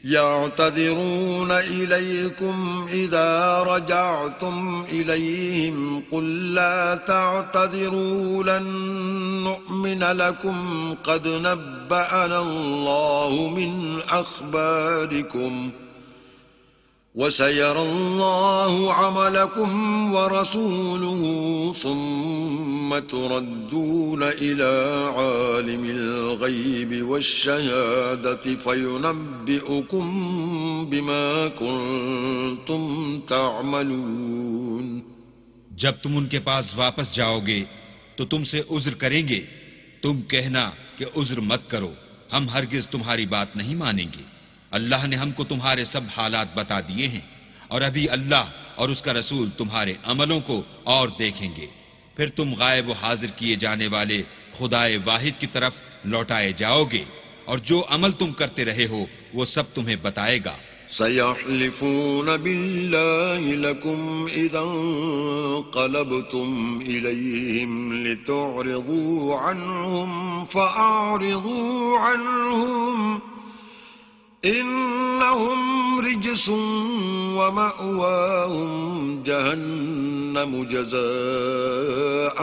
يعتذرون إليكم إذا رجعتم إليهم قل لا تعتذروا لن نؤمن لكم قد نبأنا الله من أخباركم وسيرى الله عملكم ورسوله ثم تردون إلى عالم الغيب والشهادة فينبئكم بما كنتم تعملون. جب تم ان کے پاس واپس جاؤ گے تو تم سے عذر کریں گے. تم کہنا کہ عذر مت کرو، ہم ہرگز تمہاری بات نہیں مانیں گے. اللہ نے ہم کو تمہارے سب حالات بتا دیے ہیں، اور ابھی اللہ اور اس کا رسول تمہارے عملوں کو اور دیکھیں گے. پھر تم غائب و حاضر کیے جانے والے خدائے واحد کی طرف لوٹائے جاؤ گے، اور جو عمل تم کرتے رہے ہو وہ سب تمہیں بتائے گا. سيحلفون بالله لكم إذا انقلبتم إليهم لتعرضوا عنهم فأعرضوا عنهم إنهم رجس ومأواهم جهنم جزاء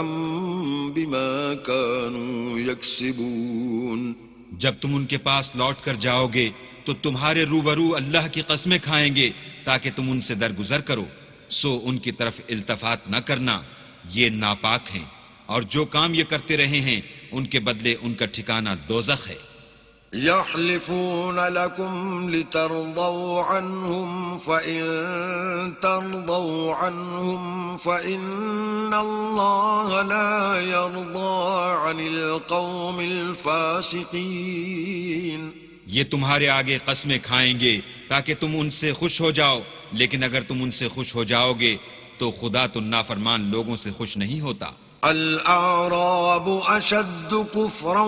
بما كانوا يكسبون. جب تم ان کے پاس لوٹ کر جاؤ گے تو تمہارے روبرو اللہ کی قسمیں کھائیں گے تاکہ تم ان سے درگزر کرو، سو ان کی طرف التفات نہ کرنا، یہ ناپاک ہیں، اور جو کام یہ کرتے رہے ہیں ان کے بدلے ان کا ٹھکانہ دوزخ ہے. يحلفون لكم لترضوا عنهم فإن ترضوا عنهم فإن الله لا يرضى عن القوم الفاسقين. یہ تمہارے آگے قسمیں کھائیں گے تاکہ تم ان سے خوش ہو جاؤ، لیکن اگر تم ان سے خوش ہو جاؤ گے تو خدا تو نافرمان لوگوں سے خوش نہیں ہوتا. الأعراب أشد كفرا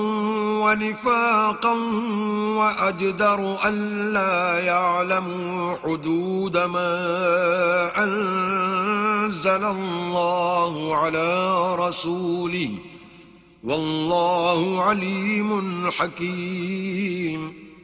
ونفاقا وأجدر ألا يعلموا حدود ما أنزل الله على رسوله والله عليم حكيم.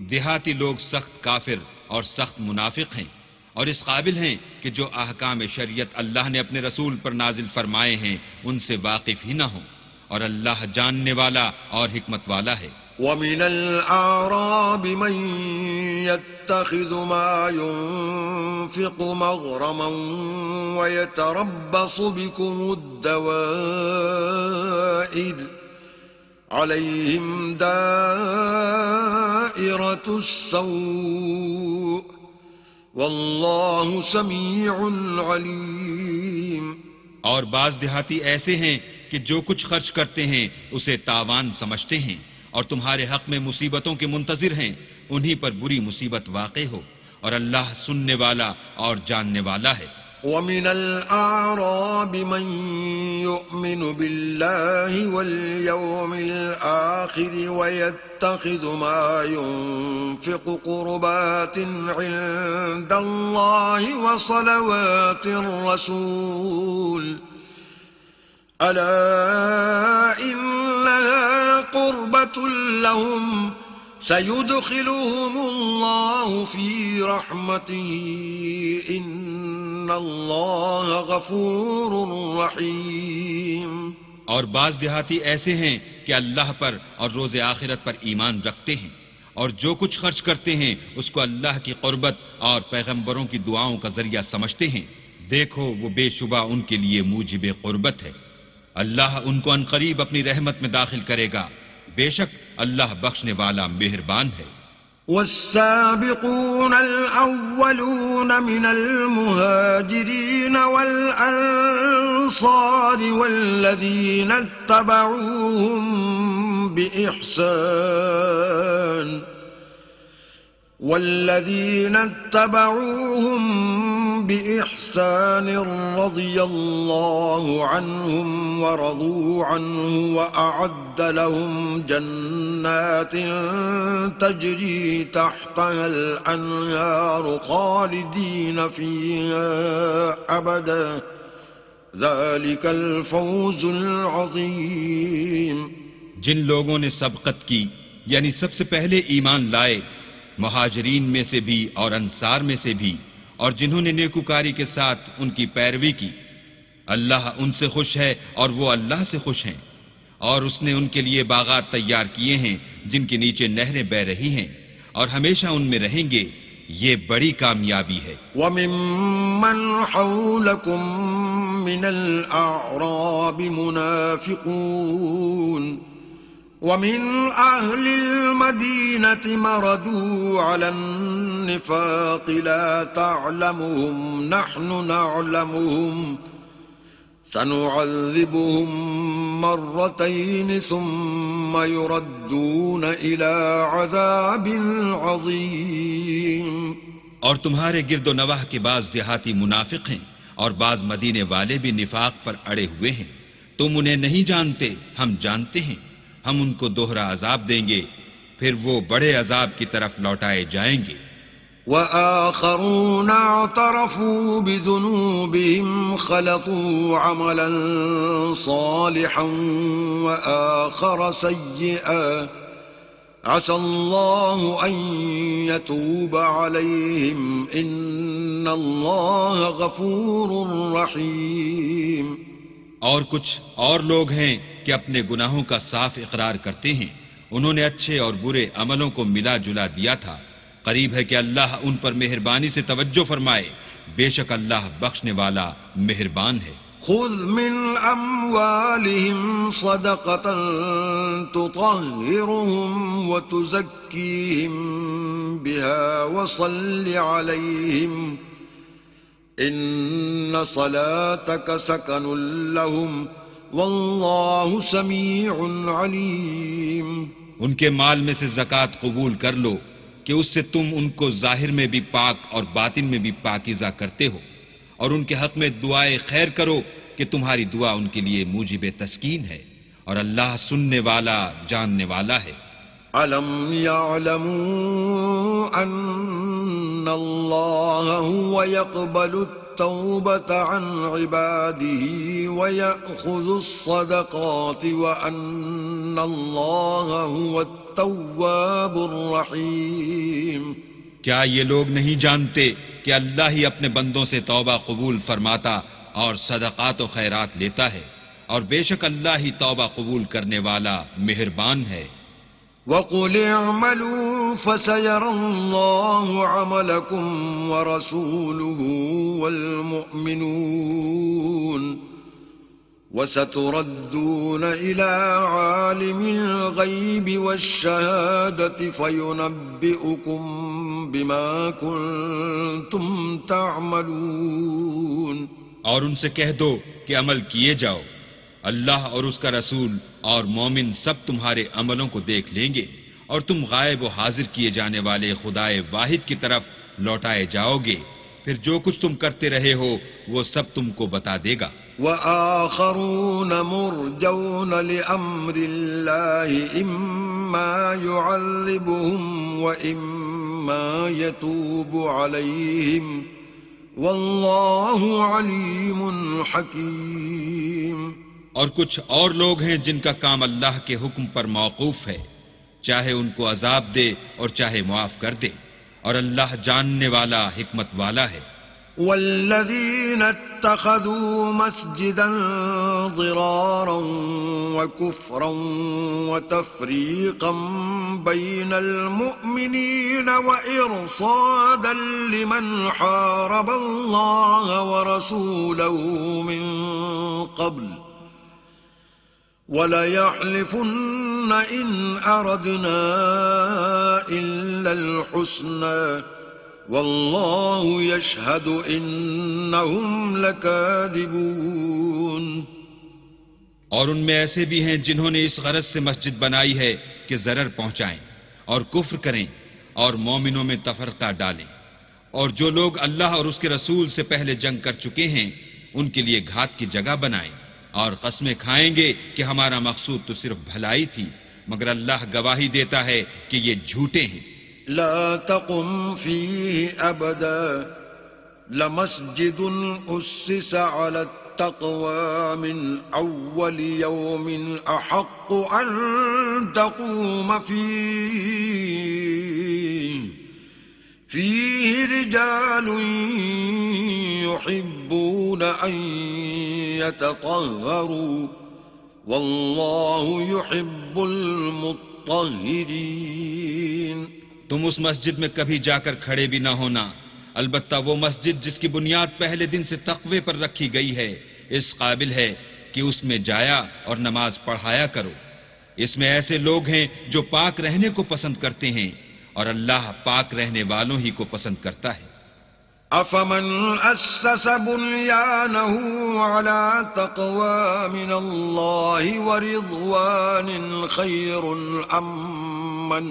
دیہاتی لوگ سخت کافر اور سخت منافق ہیں، اور اس قابل ہیں کہ جو احکام شریعت اللہ نے اپنے رسول پر نازل فرمائے ہیں ان سے واقف ہی نہ ہوں، اور اللہ جاننے والا اور حکمت والا ہے. وَمِنَ الْأَعْرَابِ مَن يَتَّخِذُ مَا يُنفِقُ مَغْرَمًا وَيَتَرَبَّصُ بِكُمُ الدَّوَائِرَ عَلَيْهِمْ دَائِرَةُ السَّوْءِ واللہ سمیع علیم. اور بعض دیہاتی ایسے ہیں کہ جو کچھ خرچ کرتے ہیں اسے تاوان سمجھتے ہیں، اور تمہارے حق میں مصیبتوں کے منتظر ہیں، انہی پر بری مصیبت واقع ہو، اور اللہ سننے والا اور جاننے والا ہے. وَمِنَ الْأَعْرَابِ مَن يُؤْمِنُ بِاللَّهِ وَالْيَوْمِ الْآخِرِ وَيَتَّخِذُ مَا يُنفِقُ قُرُبَاتٍ عِندَ اللَّهِ وَصَلَوَاتِ الرَّسُولِ أَلَا إِنَّهَا قُرْبَةٌ لَهُمْ سَيُدْخِلُهُمُ اللَّهُ فِي رَحْمَتِهِ إِنَّ اللَّهَ غَفُورٌ رَحِيمٌ. اور بعض دیہاتی ایسے ہیں کہ اللہ پر اور روز آخرت پر ایمان رکھتے ہیں، اور جو کچھ خرچ کرتے ہیں اس کو اللہ کی قربت اور پیغمبروں کی دعاؤں کا ذریعہ سمجھتے ہیں. دیکھو وہ بے شبہ ان کے لیے موجب قربت ہے. اللہ ان کو عنقریب اپنی رحمت میں داخل کرے گا، بے شک اللہ بخشنے والا مہربان ہے. والسابقون الأولون من المهاجرين والأنصار والذين اتبعوهم بإحسان رضي الله عنهم ورضوا عنه وأعد لهم جنات تجري تحتها الأنهار خالدين فيها أبدا ذلك الفوز العظيم. جن لوگوں نے سبقت کی یعنی سب سے پہلے ایمان لائے مہاجرین میں سے بھی اور انصار میں سے بھی، اور جنہوں نے نیکوکاری کے ساتھ ان کی پیروی کی، اللہ ان سے خوش ہے اور وہ اللہ سے خوش ہیں، اور اس نے ان کے لیے باغات تیار کیے ہیں جن کے نیچے نہریں بہ رہی ہیں اور ہمیشہ ان میں رہیں گے، یہ بڑی کامیابی ہے۔ وَمِمَّنْ حَوْلَكُمْ مِنَ الْأَعْرَابِ مُنَافِقُونَ وَمِنْ أَهْلِ الْمَدِينَةِ مَرَدُوا عَلَى النِّفَاقِ لَا تَعْلَمُهُمْ نَحْنُ نَعْلَمُهُمْ سَنُعَذِّبُهُمْ مَرَّتَيْنِ ثُمَّ يُرَدُّونَ إِلَى عَذَابٍ عَظِيمٍ۔ اور تمہارے گرد و نواح کے بعض دیہاتی منافق ہیں اور بعض مدینے والے بھی نفاق پر اڑے ہوئے ہیں، تم انہیں نہیں جانتے، ہم جانتے ہیں، ہم ان کو دوہرا عذاب دیں گے، پھر وہ بڑے عذاب کی طرف لوٹائے جائیں گے۔ وَآخَرُونَ اعْتَرَفُوا بِذُنُوبِهِمْ خَلَطُوا عَمَلًا صَالِحًا وَآخَرَ سَيِّئًا عَسَى اللَّهُ أَن يَتُوبَ عَلَيْهِمْ إِنَّ اللَّهَ غَفُورٌ رَّحِيمٌ۔ اور کچھ اور لوگ ہیں کہ اپنے گناہوں کا صاف اقرار کرتے ہیں، انہوں نے اچھے اور برے عملوں کو ملا جلا دیا تھا، قریب ہے کہ اللہ ان پر مہربانی سے توجہ فرمائے، بے شک اللہ بخشنے والا مہربان ہے۔ خذ من أموالهم صدقة تطهرهم وتزكيهم بها وصل عليهم إن صلاتك سكن لهم والله سميع عليم۔ ان کے مال میں سے زکوٰۃ قبول کر لو کہ اس سے تم ان کو ظاہر میں بھی پاک اور باطن میں بھی پاکیزہ کرتے ہو، اور ان کے حق میں دعائے خیر کرو کہ تمہاری دعا ان کے لیے موجب تسکین ہے، اور اللہ سننے والا جاننے والا ہے۔ أَلَمْ يَعْلَمُوا أَنَّ اللَّهَ هُوَ يَقْبَلُ التَّوْبَةَ عَنْ عِبَادِهِ وَيَأْخُذُ الصَّدَقَاتِ وَأَنَّ اللَّهَ هُوَ التَّوَّابُ الرَّحِيمُ۔ کیا یہ لوگ نہیں جانتے کہ اللہ ہی اپنے بندوں سے توبہ قبول فرماتا اور صدقات و خیرات لیتا ہے، اور بے شک اللہ ہی توبہ قبول کرنے والا مہربان ہے۔ وَقُلِ اعْمَلُوا فَسَيَرَى اللَّهُ عَمَلَكُمْ وَرَسُولُهُ وَالْمُؤْمِنُونَ وَسَتُرَدُّونَ إِلَى عَالِمِ الْغَيْبِ وَالشَّهَادَةِ فَيُنَبِّئُكُم بِمَا كُنتُمْ تَعْمَلُونَ۔ اور ان سے کہہ دو کہ عمل کیے جاؤ، اللہ اور اس کا رسول اور مومن سب تمہارے عملوں کو دیکھ لیں گے، اور تم غائب و حاضر کیے جانے والے خدائے واحد کی طرف لوٹائے جاؤ گے، پھر جو کچھ تم کرتے رہے ہو وہ سب تم کو بتا دے گا۔ وَآخَرُونَ مُرْجَوْنَ لِأَمْرِ اللَّهِ إِمَّا يُعَذِّبُهُمْ وَإِمَّا يَتُوبُ عَلَيْهِمْ وَاللَّهُ عَلِيمٌ حَكِيمٌ۔ اور کچھ اور لوگ ہیں جن کا کام اللہ کے حکم پر موقوف ہے، چاہے ان کو عذاب دے اور چاہے معاف کر دے، اور اللہ جاننے والا حکمت والا ہے۔ والذين اتخذوا مسجدا ضرارا وكفرا وتفريقا بين المؤمنين وإرصادا لمن حارب الله ورسوله من قبل وَلَيَحْلِفُنَّ إِنْ أَرَدْنَا إِلَّا الْحُسْنَى وَاللَّهُ يَشْهَدُ إِنَّهُمْ لَكَاذِبُونَ۔ اور ان میں ایسے بھی ہیں جنہوں نے اس غرض سے مسجد بنائی ہے کہ ضرر پہنچائیں اور کفر کریں اور مومنوں میں تفرقہ ڈالیں، اور جو لوگ اللہ اور اس کے رسول سے پہلے جنگ کر چکے ہیں ان کے لیے گھات کی جگہ بنائیں، اور قسمیں کھائیں گے کہ ہمارا مقصود تو صرف بھلائی تھی، مگر اللہ گواہی دیتا ہے کہ یہ جھوٹے ہیں۔ لا تقم فيه أبدا لمسجد أسس على التقوى من أول يوم أحق أن تقوم فيه فيه رجال يحبون أن يتطهروا والله يحب المطهرين. تم اس مسجد میں کبھی جا کر کھڑے بھی نہ ہونا، البتہ وہ مسجد جس کی بنیاد پہلے دن سے تقوی پر رکھی گئی ہے اس قابل ہے کہ اس میں جایا اور نماز پڑھایا کرو. اس میں ایسے لوگ ہیں جو پاک رہنے کو پسند کرتے ہیں اور اللہ پاک رہنے والوں ہی کو پسند کرتا ہے. أفمن أسس بنيانه على تقوى من الله ورضوان خير أم من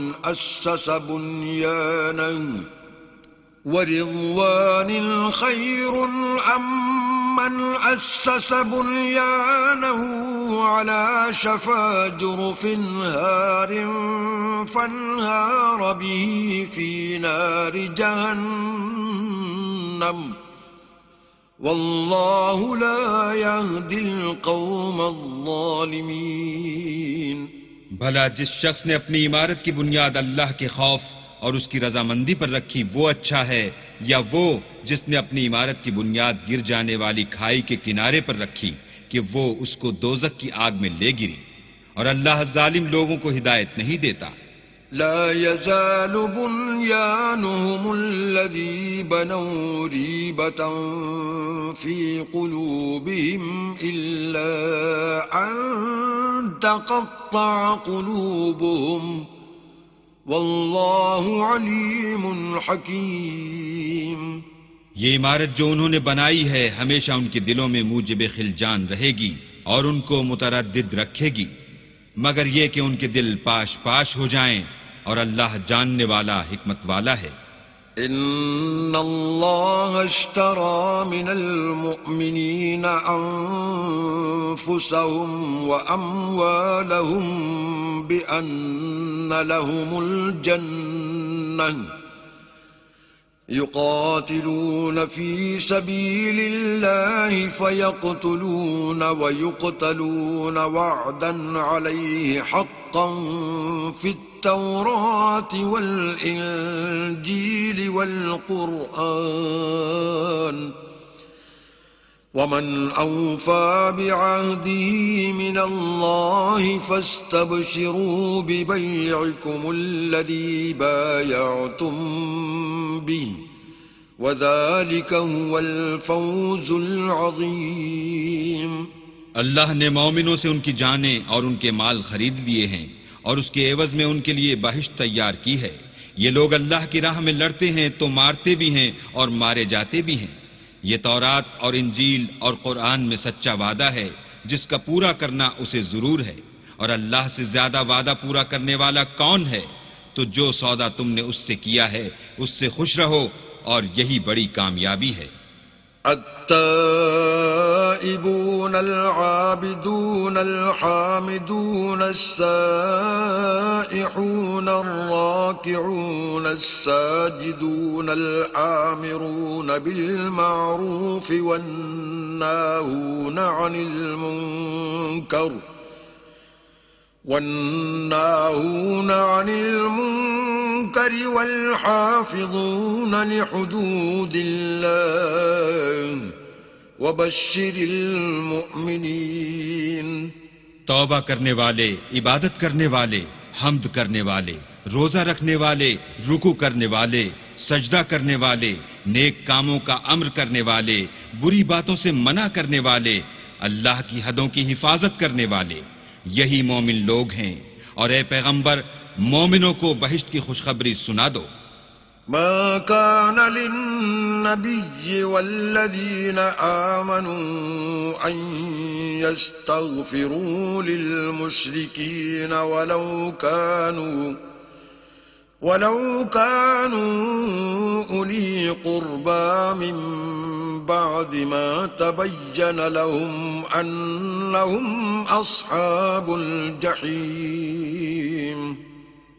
أسس بنيانه على شفا جرف هار فانهار به في نار جهنم والله لا يهدي القوم الظالمين. بھلا جس شخص نے اپنی عمارت کی بنیاد اللہ کے خوف اور اس کی رضامندی پر رکھی وہ اچھا ہے، یا وہ جس نے اپنی عمارت کی بنیاد گر جانے والی کھائی کے کنارے پر رکھی کہ وہ اس کو دوزخ کی آگ میں لے گری، اور اللہ ظالم لوگوں کو ہدایت نہیں دیتا. لا يزال بنيانهم الذي بنوا ريبة في قلوبهم إلا أن تقطع قلوبهم والله عليم حكيم. یہ عمارت جو انہوں نے بنائی ہے ہمیشہ ان کے دلوں میں موجب خلجان رہے گی اور ان کو متردد رکھے گی، مگر یہ کہ ان کے دل پاش پاش ہو جائیں، اور اللہ جاننے والا حکمت والا ہے. ان اللہ اشترى من المؤمنین انفسهم واموالهم بان لهم الجنة يقاتلون في سبيل الله فيقتلون ويقتلون وعدا عليه حقا في التوراة والإنجيل والقرآن ومن أوفى بعهده من الله فاستبشروا ببيعكم الذي بايعتم به وذلك هو الفوز العظيم. اللہ نے مومنوں سے ان کی جانیں اور ان کے مال خرید لیے ہیں اور اس کے عوض میں ان کے لیے بہشت تیار کی ہے. یہ لوگ اللہ کی راہ میں لڑتے ہیں تو مارتے بھی ہیں اور مارے جاتے بھی ہیں. یہ تورات اور انجیل اور قرآن میں سچا وعدہ ہے جس کا پورا کرنا اسے ضرور ہے، اور اللہ سے زیادہ وعدہ پورا کرنے والا کون ہے؟ تو جو سودا تم نے اس سے کیا ہے اس سے خوش رہو، اور یہی بڑی کامیابی ہے. التائبون العابدون الحامدون السائحون الراكعون الساجدون الآمرون بالمعروف والناهون عن المنكر والحافظون لحدود الله وبشر المؤمنين. توبہ کرنے والے، عبادت کرنے والے، حمد کرنے والے، روزہ رکھنے والے، رکوع کرنے والے، سجدہ کرنے والے، نیک کاموں کا امر کرنے والے، بری باتوں سے منع کرنے والے، اللہ کی حدوں کی حفاظت کرنے والے، یہی مومن لوگ ہیں. اور اے پیغمبر مومنوں کو بہشت کی خوشخبری سنا دو. ما كان للنبي والذين آمنوا أن يستغفروا للمشركين ولو كانوا أولي قربى من بعد ما تبين لهم أنهم أصحاب الجحيم.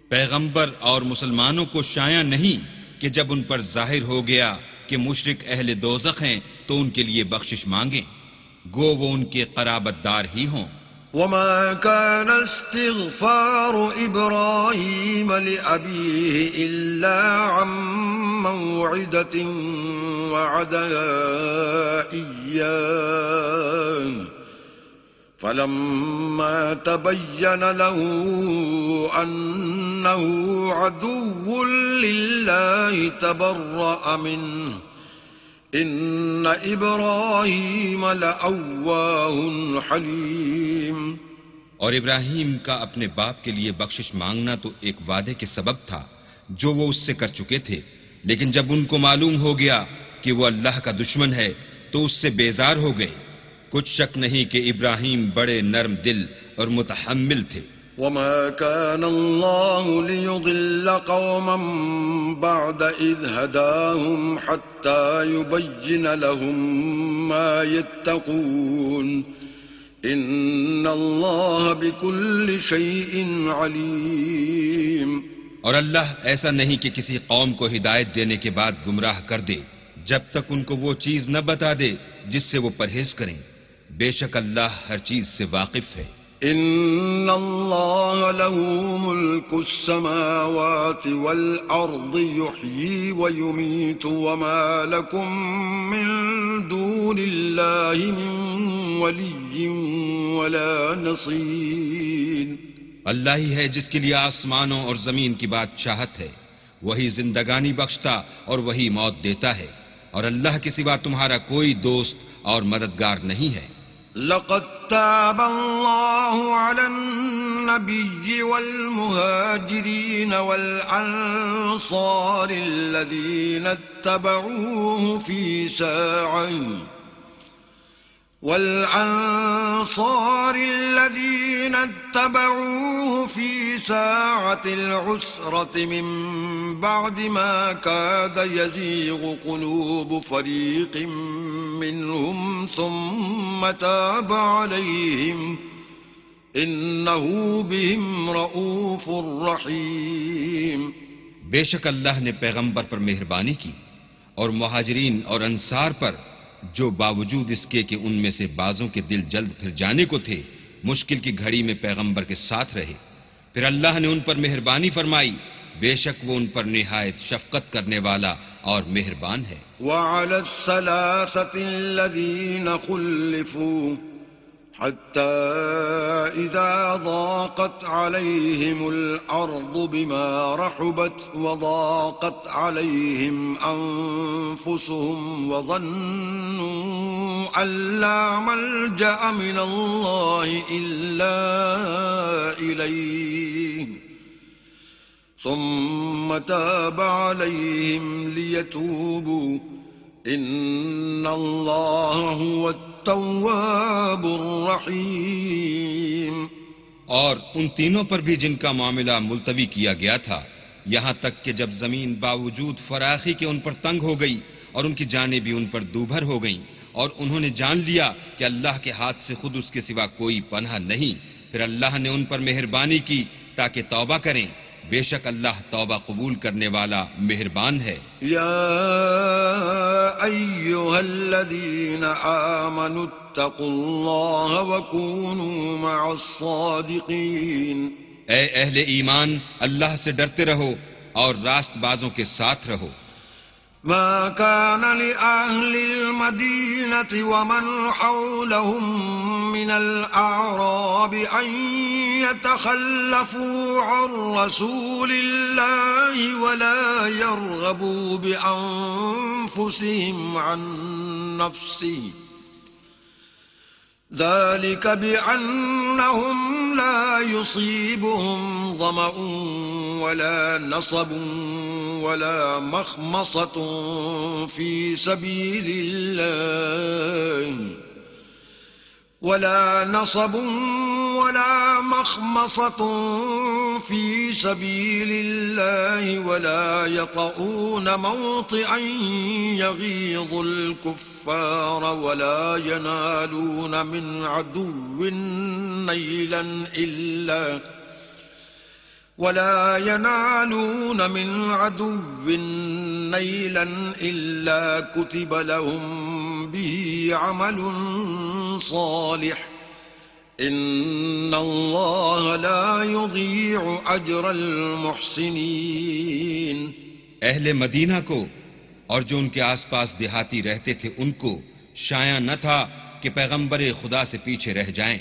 پیغمبر اور مسلمانوں کو شایع نہیں کہ جب ان پر ظاہر ہو گیا کہ مشرک اہل دوزخ ہیں تو ان کے لیے بخشش مانگیں، گو وہ ان کے قرابت دار ہی ہوں. وما كان استغفار إبراهيم لأبيه إلا عن موعدة وعدها إياه فلما تبين له أنه عدو لله تبرأ منه إن إبراهيم لأواه حليم. اور ابراہیم کا اپنے باپ کے لیے بخشش مانگنا تو ایک وعدے کے سبب تھا جو وہ اس سے کر چکے تھے، لیکن جب ان کو معلوم ہو گیا کہ وہ اللہ کا دشمن ہے تو اس سے بیزار ہو گئے. کچھ شک نہیں کہ ابراہیم بڑے نرم دل اور متحمل تھے. وما كان الله ليضل قوما بعد إذ هداهم حتى يبين لهم ما يتقون إن الله بكل شيء عليم. اور اللہ ایسا نہیں کہ کسی قوم کو ہدایت دینے کے بعد گمراہ کر دے جب تک ان کو وہ چیز نہ بتا دے جس سے وہ پرہیز کریں. بے شک اللہ ہر چیز سے واقف ہے. ان اللہ له ملک السماوات والارض يحيي ويميت وما لكم من دون الله من ولي ولا نصير. اللہ ہی ہے جس کے لیے آسمانوں اور زمین کی بادشاہت ہے، وہی زندگانی بخشتا اور وہی موت دیتا ہے، اور اللہ کے سوا تمہارا کوئی دوست اور مددگار نہیں ہے. لقد تاب الله على النبي والمهاجرين والأنصار الذين اتبعوه في ساعة العسرة من بعد ما كاد يزيغ قلوب فريق منهم ثم تاب عليهم إنه بهم رؤوف رحيم. بے شک اللہ نے پیغمبر پر مہربانی کی اور مہاجرین اور انصار پر جو باوجود اس کے کہ ان میں سے بعضوں کے دل جلد پھر جانے کو تھے مشکل کی گھڑی میں پیغمبر کے ساتھ رہے، پھر اللہ نے ان پر مہربانی فرمائی. بے شک وہ ان پر نہایت شفقت کرنے والا اور مہربان ہے. وعلى الثلاثة الذين خلفوا حتى إذا ضاقت عليهم الأرض بما رحبت وضاقت عليهم أنفسهم وظنوا أن لا ملجأ من الله إلا إليه ثم تاب عليهم ليتوبوا إن الله هو التواب الرحیم. اور ان تینوں پر بھی جن کا معاملہ ملتوی کیا گیا تھا یہاں تک کہ جب زمین باوجود فراخی کے ان پر تنگ ہو گئی اور ان کی جانیں بھی ان پر دوبھر ہو گئیں اور انہوں نے جان لیا کہ اللہ کے ہاتھ سے خود اس کے سوا کوئی پناہ نہیں، پھر اللہ نے ان پر مہربانی کی تاکہ توبہ کریں. بے شک اللہ توبہ قبول کرنے والا مہربان ہے. یا ایھا الذین آمنوا اتقوا اللہ وکونوا مع الصادقین. اے اہل ایمان اللہ سے ڈرتے رہو اور راست بازوں کے ساتھ رہو. ما كان لأهل المدينة ومن حولهم من الأعراب أن يتخلفوا عن رسول الله ولا يرغبوا بأنفسهم عن نفسه ذلك بأنهم لا يصيبهم ظمأ ولا نصب ولا مخمصة في سبيل الله ولا يطؤون موطئا يغيظ الكفار ولا ينالون من عدو نيلا إلا كتب لهم به عمل صالح إن الله لا يضيع أجر المحسنين. اہل مدینہ کو اور جو ان کے آس پاس دیہاتی رہتے تھے ان کو شایع نہ تھا کہ پیغمبر خدا سے پیچھے رہ جائیں،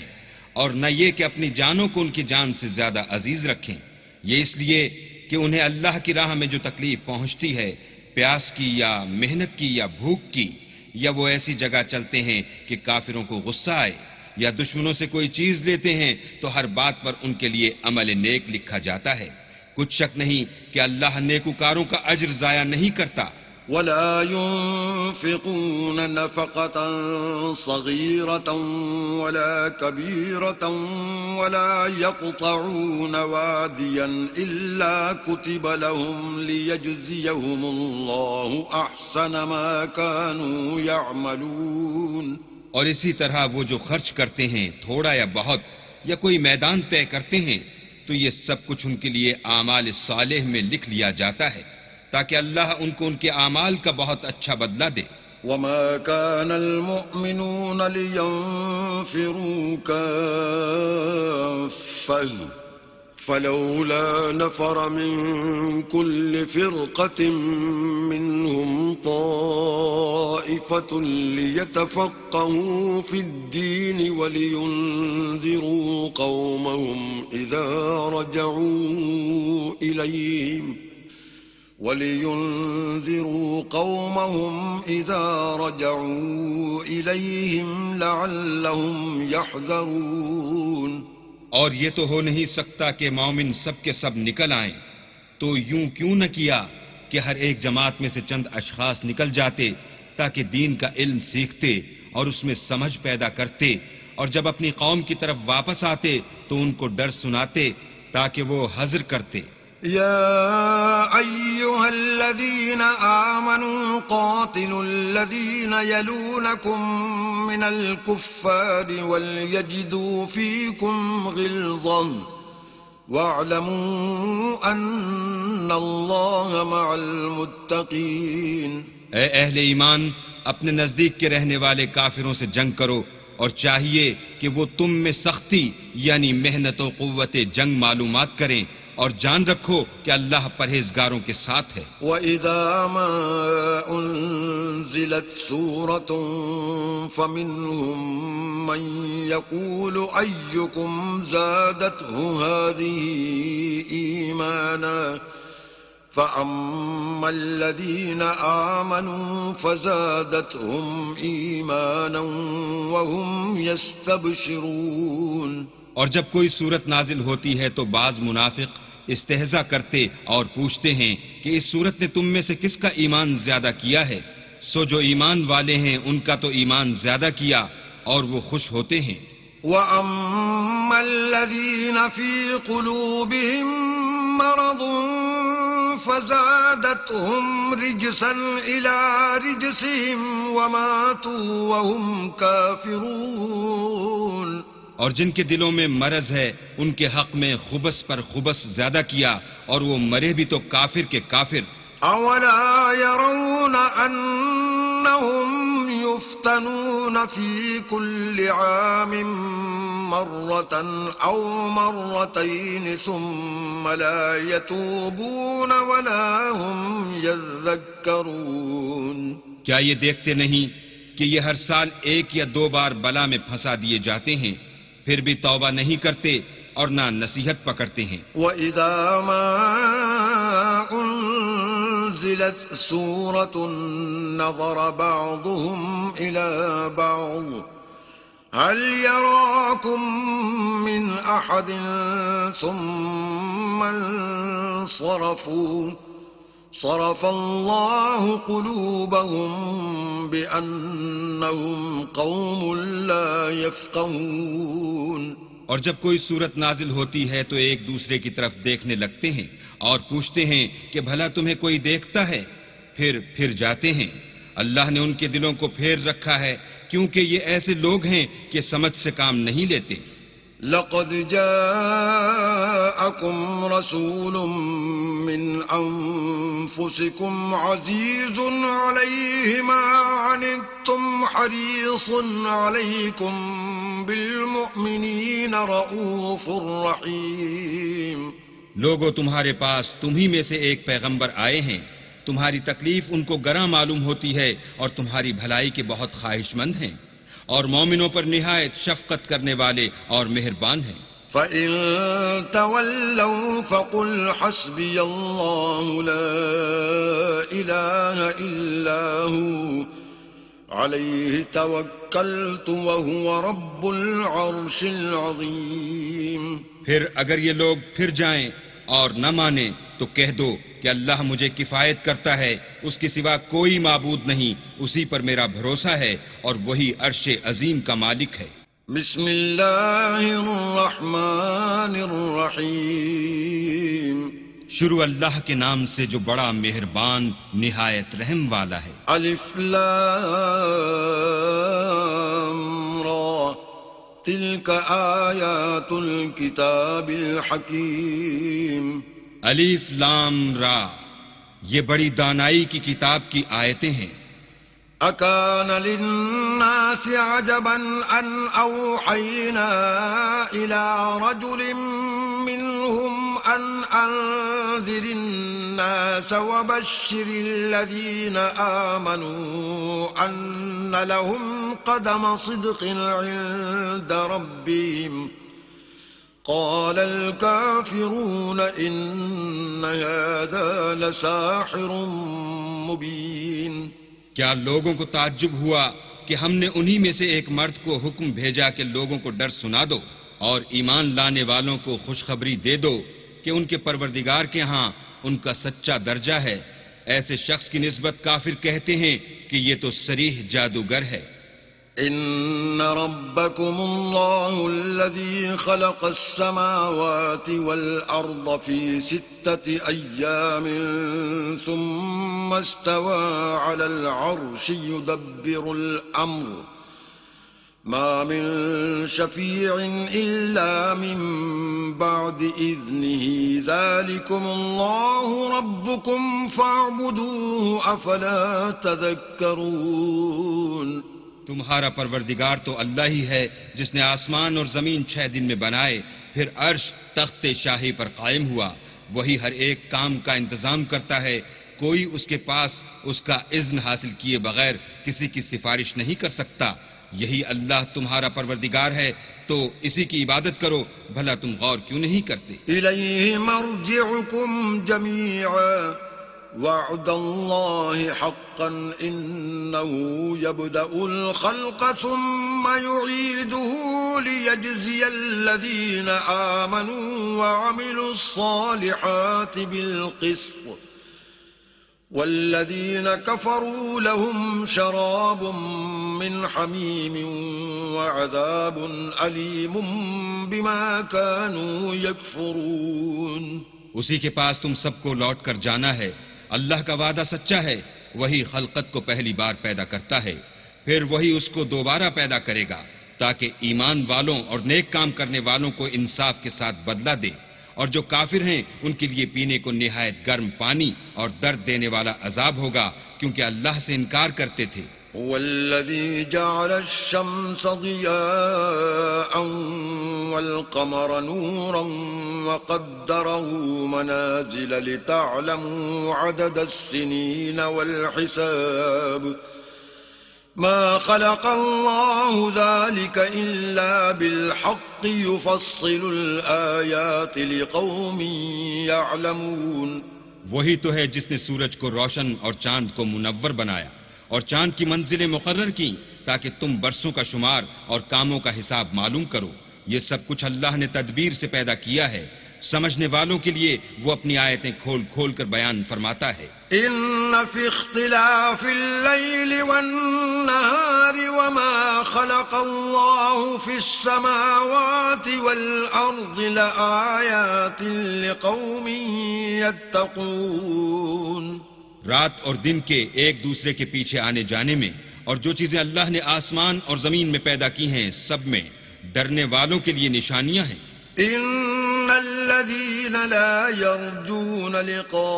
اور نہ یہ کہ اپنی جانوں کو ان کی جان سے زیادہ عزیز رکھیں، یہ اس لیے کہ انہیں اللہ کی راہ میں جو تکلیف پہنچتی ہے، پیاس کی یا محنت کی یا بھوک کی، یا وہ ایسی جگہ چلتے ہیں کہ کافروں کو غصہ آئے، یا دشمنوں سے کوئی چیز لیتے ہیں تو ہر بات پر ان کے لیے عمل نیک لکھا جاتا ہے۔ کچھ شک نہیں کہ اللہ نیکوکاروں کا اجر ضائع نہیں کرتا۔ ولا ينفقون نفقة صغيرة ولا كبيرة ولا يقطعون واديا إلا كتب لهم ليجزيهم الله أحسن ما كانوا يعملون۔ اور اسی طرح وہ جو خرچ کرتے ہیں تھوڑا یا بہت یا کوئی میدان طے کرتے ہیں تو یہ سب کچھ ان کے لیے اعمال صالح میں لکھ لیا جاتا ہے تاکہ اللہ ان کو ان کے اعمال کا بہت اچھا بدلہ دے۔ وما كان المؤمنون لينفروا كافة فلولا نفر من كل فرقة منهم طائفة ليتفقهوا في الدين ولينذروا قومهم إذا رجعوا إليهم لعلهم يحذرون۔ اور یہ تو ہو نہیں سکتا کہ مومن سب کے سب نکل آئیں، تو یوں کیوں نہ کیا کہ ہر ایک جماعت میں سے چند اشخاص نکل جاتے تاکہ دین کا علم سیکھتے اور اس میں سمجھ پیدا کرتے، اور جب اپنی قوم کی طرف واپس آتے تو ان کو ڈر سناتے تاکہ وہ حذر کرتے۔ يا أيها الذين آمنوا قاتلوا الذين يلونكم من الكفار وليجدوا فيكم غلظة واعلموا أن الله مع المتقين۔ اے اہل ایمان، اپنے نزدیک کے رہنے والے کافروں سے جنگ کرو، اور چاہیے کہ وہ تم میں سختی یعنی محنت و قوت جنگ معلومات کریں، اور جان رکھو کہ اللہ پرہیزگاروں کے ساتھ ہے۔ وَإِذَا مَا أُنزِلَتْ سُورَةٌ فَمِنْهُمْ مَنْ يَقُولُ أَيُّكُمْ زَادَتْهُ هَذِهِ إِيمَانًا فَأَمَّا الَّذِينَ آمَنُوا فَزَادَتْهُمْ إِيمَانًا وَهُمْ يَسْتَبْشِرُونَ۔ اور جب کوئی صورت نازل ہوتی ہے تو بعض منافق استہزا کرتے اور پوچھتے ہیں کہ اس صورت نے تم میں سے کس کا ایمان زیادہ کیا ہے؟ سو جو ایمان والے ہیں ان کا تو ایمان زیادہ کیا اور وہ خوش ہوتے ہیں۔ وَأَمَّا الَّذِينَ فِي قُلُوبِهِم مَّرَضٌ فَزَادَتْهُمْ رِجْسًا إِلَىٰ رِجْسِهِمْ وَمَاتُوا وَهُمْ كَافِرُونَ۔ اور جن کے دلوں میں مرض ہے ان کے حق میں خبث پر خبث زیادہ کیا اور وہ مرے بھی تو کافر کے کافر۔ اولا يرون انهم يفتنون في كل عام مرة او مرتين ثم لا يتوبون ولا هم يذكرون۔ کیا یہ دیکھتے نہیں کہ یہ ہر سال ایک یا دو بار بلا میں پھنسا دیے جاتے ہیں، پھر بھی توبہ نہیں کرتے اور نہ نصیحت پکڑتے ہیں۔ وَإِذَا مَا أُنزِلَتْ سُورَةٌ نَظَرَ بَعْضُهُمْ إِلَى بَعْضٍ هَلْ يَرَاكُمْ مِنْ أَحَدٍ ثُمَّ انصَرَفُوا صرف الله قلوبهم بأنهم قوم لا يفقهون۔ اور جب کوئی صورت نازل ہوتی ہے تو ایک دوسرے کی طرف دیکھنے لگتے ہیں اور پوچھتے ہیں کہ بھلا تمہیں کوئی دیکھتا ہے، پھر جاتے ہیں۔ اللہ نے ان کے دلوں کو پھیر رکھا ہے کیونکہ یہ ایسے لوگ ہیں کہ سمجھ سے کام نہیں لیتے۔ لقد جاءكم رسول من أنفسكم عزيز عليه ما عنتم حريص عليكم بالمؤمنين رؤوف رحيم۔ لوگوں تمہارے پاس تمہی میں سے ایک پیغمبر آئے ہیں تمہاری تکلیف ان کو گراں معلوم ہوتی ہے اور تمہاری بھلائی کے بہت خواہش مند ہیں، اور مومنوں پر نہایت شفقت کرنے والے اور مہربان ہیں۔ فَإِن تَوَلَّوْا فَقُلْ حَسْبِيَ اللَّهُ لَا إِلَٰهَ إِلَّا هُوَ عَلَيْهِ تَوَكَّلْتُ وَهُوَ رَبُّ الْعَرْشِ الْعَظِيمِ۔ پھر اگر یہ لوگ پھر جائیں اور نہ مانیں تو کہہ دو کہ اللہ مجھے کفایت کرتا ہے، اس کے سوا کوئی معبود نہیں، اسی پر میرا بھروسہ ہے اور وہی عرش عظیم کا مالک ہے۔ بسم اللہ الرحمن الرحیم۔ شروع اللہ کے نام سے جو بڑا مہربان نہایت رحم والا ہے۔ الف لام را تلک آیات الکتاب الحکیم۔ الف لام را، یہ بڑی دانائی کی کتاب کی آیتیں ہیں۔ اکان للناس عجبا ان اوحینا الى رجل منهم ان انذر الناس وبشر الذين آمنوا ان لهم قدم صدق عند ربهم قال الكافرون ان هذا لساحر مبين۔ کیا لوگوں کو تعجب ہوا کہ ہم نے انہی میں سے ایک مرد کو حکم بھیجا کہ لوگوں کو ڈر سنا دو اور ایمان لانے والوں کو خوشخبری دے دو کہ ان کے پروردگار کے ہاں ان کا سچا درجہ ہے۔ ایسے شخص کی نسبت کافر کہتے ہیں کہ یہ تو صریح جادوگر ہے۔ ان ربکم اللہ الذی خلق السماوات والارض فی 6 ایام ثم استوى على العرش يدبر الامر ما من شفیع الا من بعد اذنه ذلكم اللہ ربکم فاعبدوه افلا تذکرون۔ تمہارا پروردگار تو اللہ ہی ہے جس نے آسمان اور زمین 6 دن میں بنائے، پھر عرش تخت شاہی پر قائم ہوا، وہی ہر ایک کام کا انتظام کرتا ہے، کوئی اس کے پاس اس کا اذن حاصل کیے بغیر کسی کی سفارش نہیں کر سکتا۔ یہی اللہ تمہارا پروردگار ہے تو اسی کی عبادت کرو، بھلا تم غور کیوں نہیں کرتے؟ الیہ مرجعکم جمیعا وعد اللہ حقا انه يبدأ الخلق ثم يعيده ليجزي الذين آمنوا وعملوا الصالحات بالقسط والذين كفروا لهم شراب من حميم وعذاب أليم بما كانوا يكفرون۔ اسی کے پاس تم سب کو لوٹ کر جانا ہے۔ اللہ کا وعدہ سچا ہے، وہی خلقت کو پہلی بار پیدا کرتا ہے، پھر وہی اس کو دوبارہ پیدا کرے گا تاکہ ایمان والوں اور نیک کام کرنے والوں کو انصاف کے ساتھ بدلہ دے، اور جو کافر ہیں ان کے لیے پینے کو نہایت گرم پانی اور درد دینے والا عذاب ہوگا، کیونکہ اللہ سے انکار کرتے تھے۔ والذي جعل الشمس ضياء والقمر نورا وقدره منازل لتعلموا عدد السنين والحساب ما خلق الله ذلك إلا بالحق يفصل الآيات لقوم يعلمون۔ وہی تو ہے جس نے سورج کو روشن اور چاند کو منور بنایا اور چاند کی منزلیں مقرر کی تاکہ تم برسوں کا شمار اور کاموں کا حساب معلوم کرو۔ یہ سب کچھ اللہ نے تدبیر سے پیدا کیا ہے، سمجھنے والوں کے لیے وہ اپنی آیتیں کھول کھول کر بیان فرماتا ہے۔ ان فی اختلاف اللیل والنہار وما خلق اللہ فی السماوات والارض لآیات لقوم یتقون۔ رات اور دن کے ایک دوسرے کے پیچھے آنے جانے میں اور جو چیزیں اللہ نے آسمان اور زمین میں پیدا کی ہیں سب میں ڈرنے والوں کے لیے نشانیاں ہیں۔ ان الذين لا يرجون لقاءنا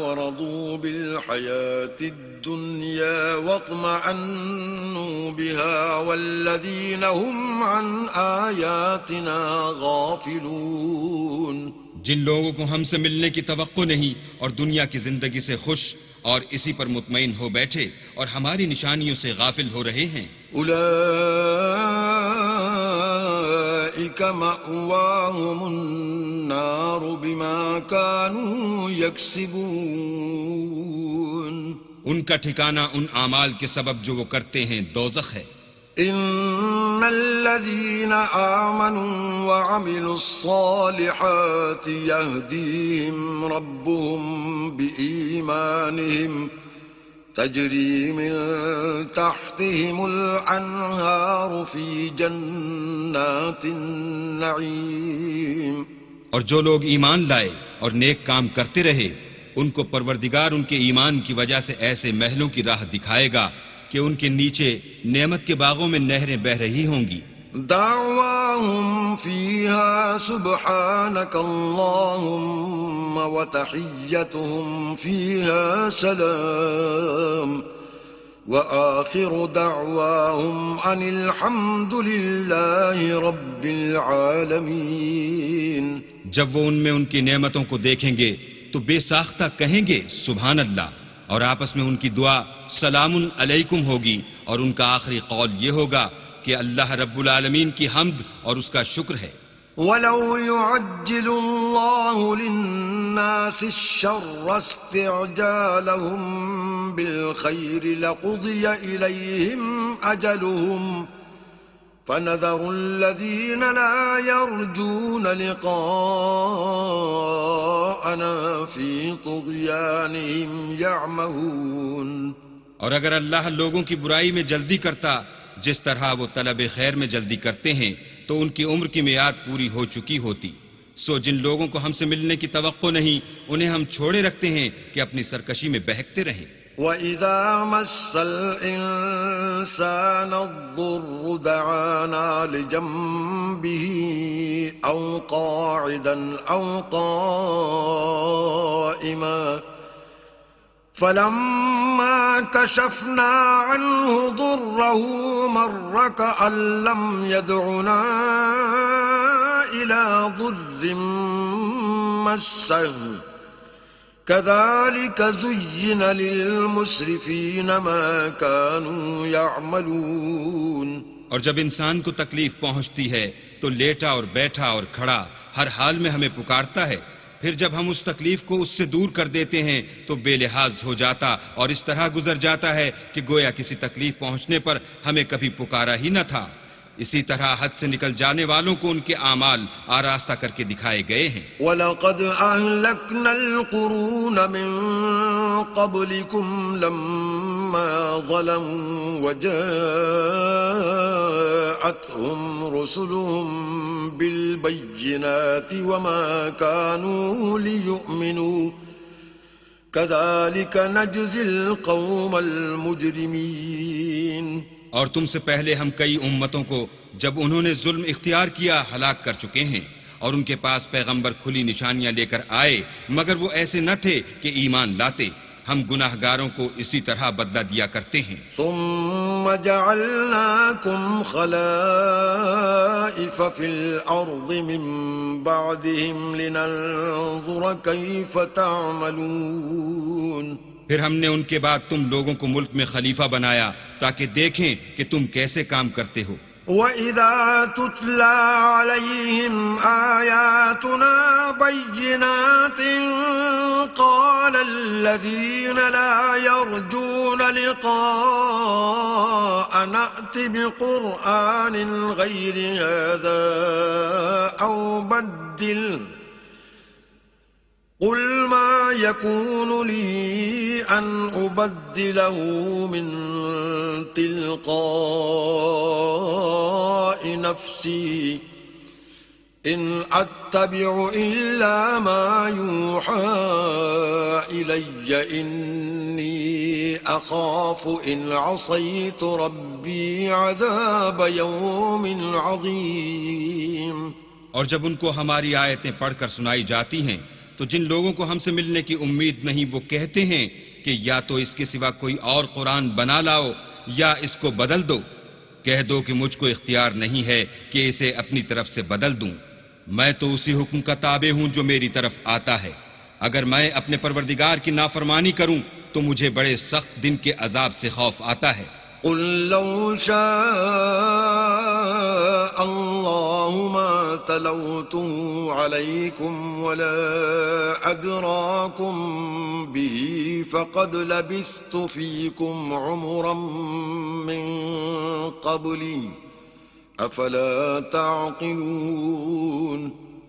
ورضوا بالحياة الدنيا واطمأنوا بها والذين هم عن آياتنا غافلون۔ جن لوگوں کو ہم سے ملنے کی توقع نہیں اور دنیا کی زندگی سے خوش اور اسی پر مطمئن ہو بیٹھے اور ہماری نشانیوں سے غافل ہو رہے ہیں، أولئك مأواهم النار بما كانوا يكسبون ان کا ٹھکانہ ان اعمال کے سبب جو وہ کرتے ہیں دوزخ ہے۔ إن الذين آمنوا وعملوا الصالحات يهديهم ربهم بإيمانهم تجري من تحتهم الأنهار في جنات النعيم۔ اور جو لوگ ایمان لائے اور نیک کام کرتے رہے ان کو پروردگار ان کے ایمان کی وجہ سے ایسے محلوں کی راہ دکھائے گا کہ ان کے نیچے نعمت کے باغوں میں نہریں بہہ رہی ہوں گی۔ دعواهم فيها سبحانك اللهم وتحيتهم فيها سلام وآخر دعواهم أن الحمد لله رب العالمين۔ جب وہ ان میں ان کی نعمتوں کو دیکھیں گے تو بے ساختہ کہیں گے سبحان اللہ، اور آپس میں ان کی دعا سلام علیکم ہوگی، اور ان کا آخری قول یہ ہوگا کہ اللہ رب العالمین کی حمد اور اس کا شکر ہے۔ وَلَوْ يُعَجِّلُ اللَّهُ لِلنَّاسِ الشَّرَّ اسْتِعْجَالَهُم بِالْخَيْرِ لَقُضِيَ إِلَيْهِمْ أَجَلُهُمْ فَنَذَرُ الَّذِينَ لَا يَرْجُونَ لِقَاءَنَا فِي طُغْيَانِهِمْ يَعْمَهُونَ۔ اور اگر اللہ لوگوں کی برائی میں جلدی کرتا جس طرح وہ طلب خیر میں جلدی کرتے ہیں تو ان کی عمر کی میعاد پوری ہو چکی ہوتی، سو جن لوگوں کو ہم سے ملنے کی توقع نہیں انہیں ہم چھوڑے رکھتے ہیں کہ اپنی سرکشی میں بہکتے رہیں۔ وَإِذَا مَسَّ الْإِنسَانَ الضُّرُّ دَعَانَا لِجَنبِهِ أَوْ قَاعِدًا أَوْ قَائِمًا فَلَمَّا كَشَفْنَا عَنْهُ ضُرَّهُ مَرَّ كَأَن لَّمْ يَدْعُنَا إِلَى ضُرٍّ مَّسَّهُ كَذَلِكَ زُيِّنَ لِلْمُسْرِفِينَ مَا كَانُوا يَعْمَلُونَ۔ اور جب انسان کو تکلیف پہنچتی ہے تو لیٹا اور بیٹھا اور کھڑا ہر حال میں ہمیں پکارتا ہے، پھر جب ہم اس تکلیف کو اس سے دور کر دیتے ہیں تو بے لحاظ ہو جاتا اور اس طرح گزر جاتا ہے کہ گویا کسی تکلیف پہنچنے پر ہمیں کبھی پکارا ہی نہ تھا۔ اسی طرح حد سے نکل جانے والوں کو ان کے اعمال آراستہ کر کے دکھائے گئے ہیں۔ وَلَقَدْ أَهْلَكْنَا الْقُرُونَ مِن قَبْلِكُمْ لَمَّا ظَلَمُوا وَجَاءَتْهُمْ رُسُلُهُم بِالْبَيِّنَاتِ وَمَا كَانُوا لِيُؤْمِنُوا كَذَلِكَ نَجْزِي الْقَوْمَ الْمُجْرِمِينَ۔ اور تم سے پہلے ہم کئی امتوں کو جب انہوں نے ظلم اختیار کیا ہلاک کر چکے ہیں، اور ان کے پاس پیغمبر کھلی نشانیاں لے کر آئے مگر وہ ایسے نہ تھے کہ ایمان لاتے۔ ہم گناہ گاروں کو اسی طرح بدلہ دیا کرتے ہیں۔ ثم جعلناكم خلائف في الأرض من بعدهم لننظر كيف تعملون۔ پھر ہم نے ان کے بعد تم لوگوں کو ملک میں خلیفہ بنایا تاکہ دیکھیں کہ تم کیسے کام کرتے ہو۔ وَإِذَا تُتْلَى عَلَيْهِمْ آيَاتُنَا بَيِّنَاتٍ قَالَ الَّذِينَ لَا يَرْجُونَ لِقَاءَنَا ائْتِ بِقُرْآنٍ غَيْرِ هَذَا أَوْ بَدِّلْهُ قُلْ مَا يَكُونُ لِي أَنْ أُبَدِّلَهُ مِنْ تلقاء نفسي إن أتبع إلا ما يوحى إلي إني أخاف إن عصيت ربي عذاب يوم عظيم۔ اور جب ان کو ہماری آیتیں پڑھ کر سنائی جاتی ہیں تو جن لوگوں کو ہم سے ملنے کی امید نہیں وہ کہتے ہیں کہ یا تو اس کے سوا کوئی اور قرآن بنا لاؤ یا اس کو بدل دو۔ کہہ دو کہ مجھ کو اختیار نہیں ہے کہ اسے اپنی طرف سے بدل دوں، میں تو اسی حکم کا تابع ہوں جو میری طرف آتا ہے. اگر میں اپنے پروردگار کی نافرمانی کروں تو مجھے بڑے سخت دن کے عذاب سے خوف آتا ہے. قل لو شاء الله ما تلوته عليكم ولا أدراكم به فقد لبثت فيكم عمرا من قبلي أفلا تعقلون.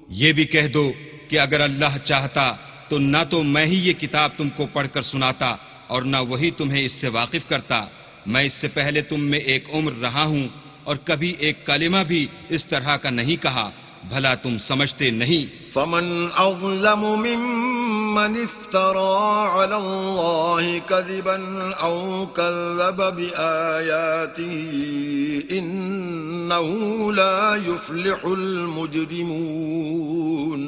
یہ بھی کہہ دو کہ اگر اللہ چاہتا تو نہ تو میں ہی یہ کتاب تم کو پڑھ کر سناتا اور نہ وہی تمہیں اس سے واقف کرتا. میں اس سے پہلے تم میں ایک عمر رہا ہوں اور کبھی ایک کلمہ بھی اس طرح کا نہیں کہا. بھلا تم سمجھتے نہیں؟ فمن أظلم ممن افترى على الله كذبا أو كذب بآياته إنه لا يفلح المجرمون.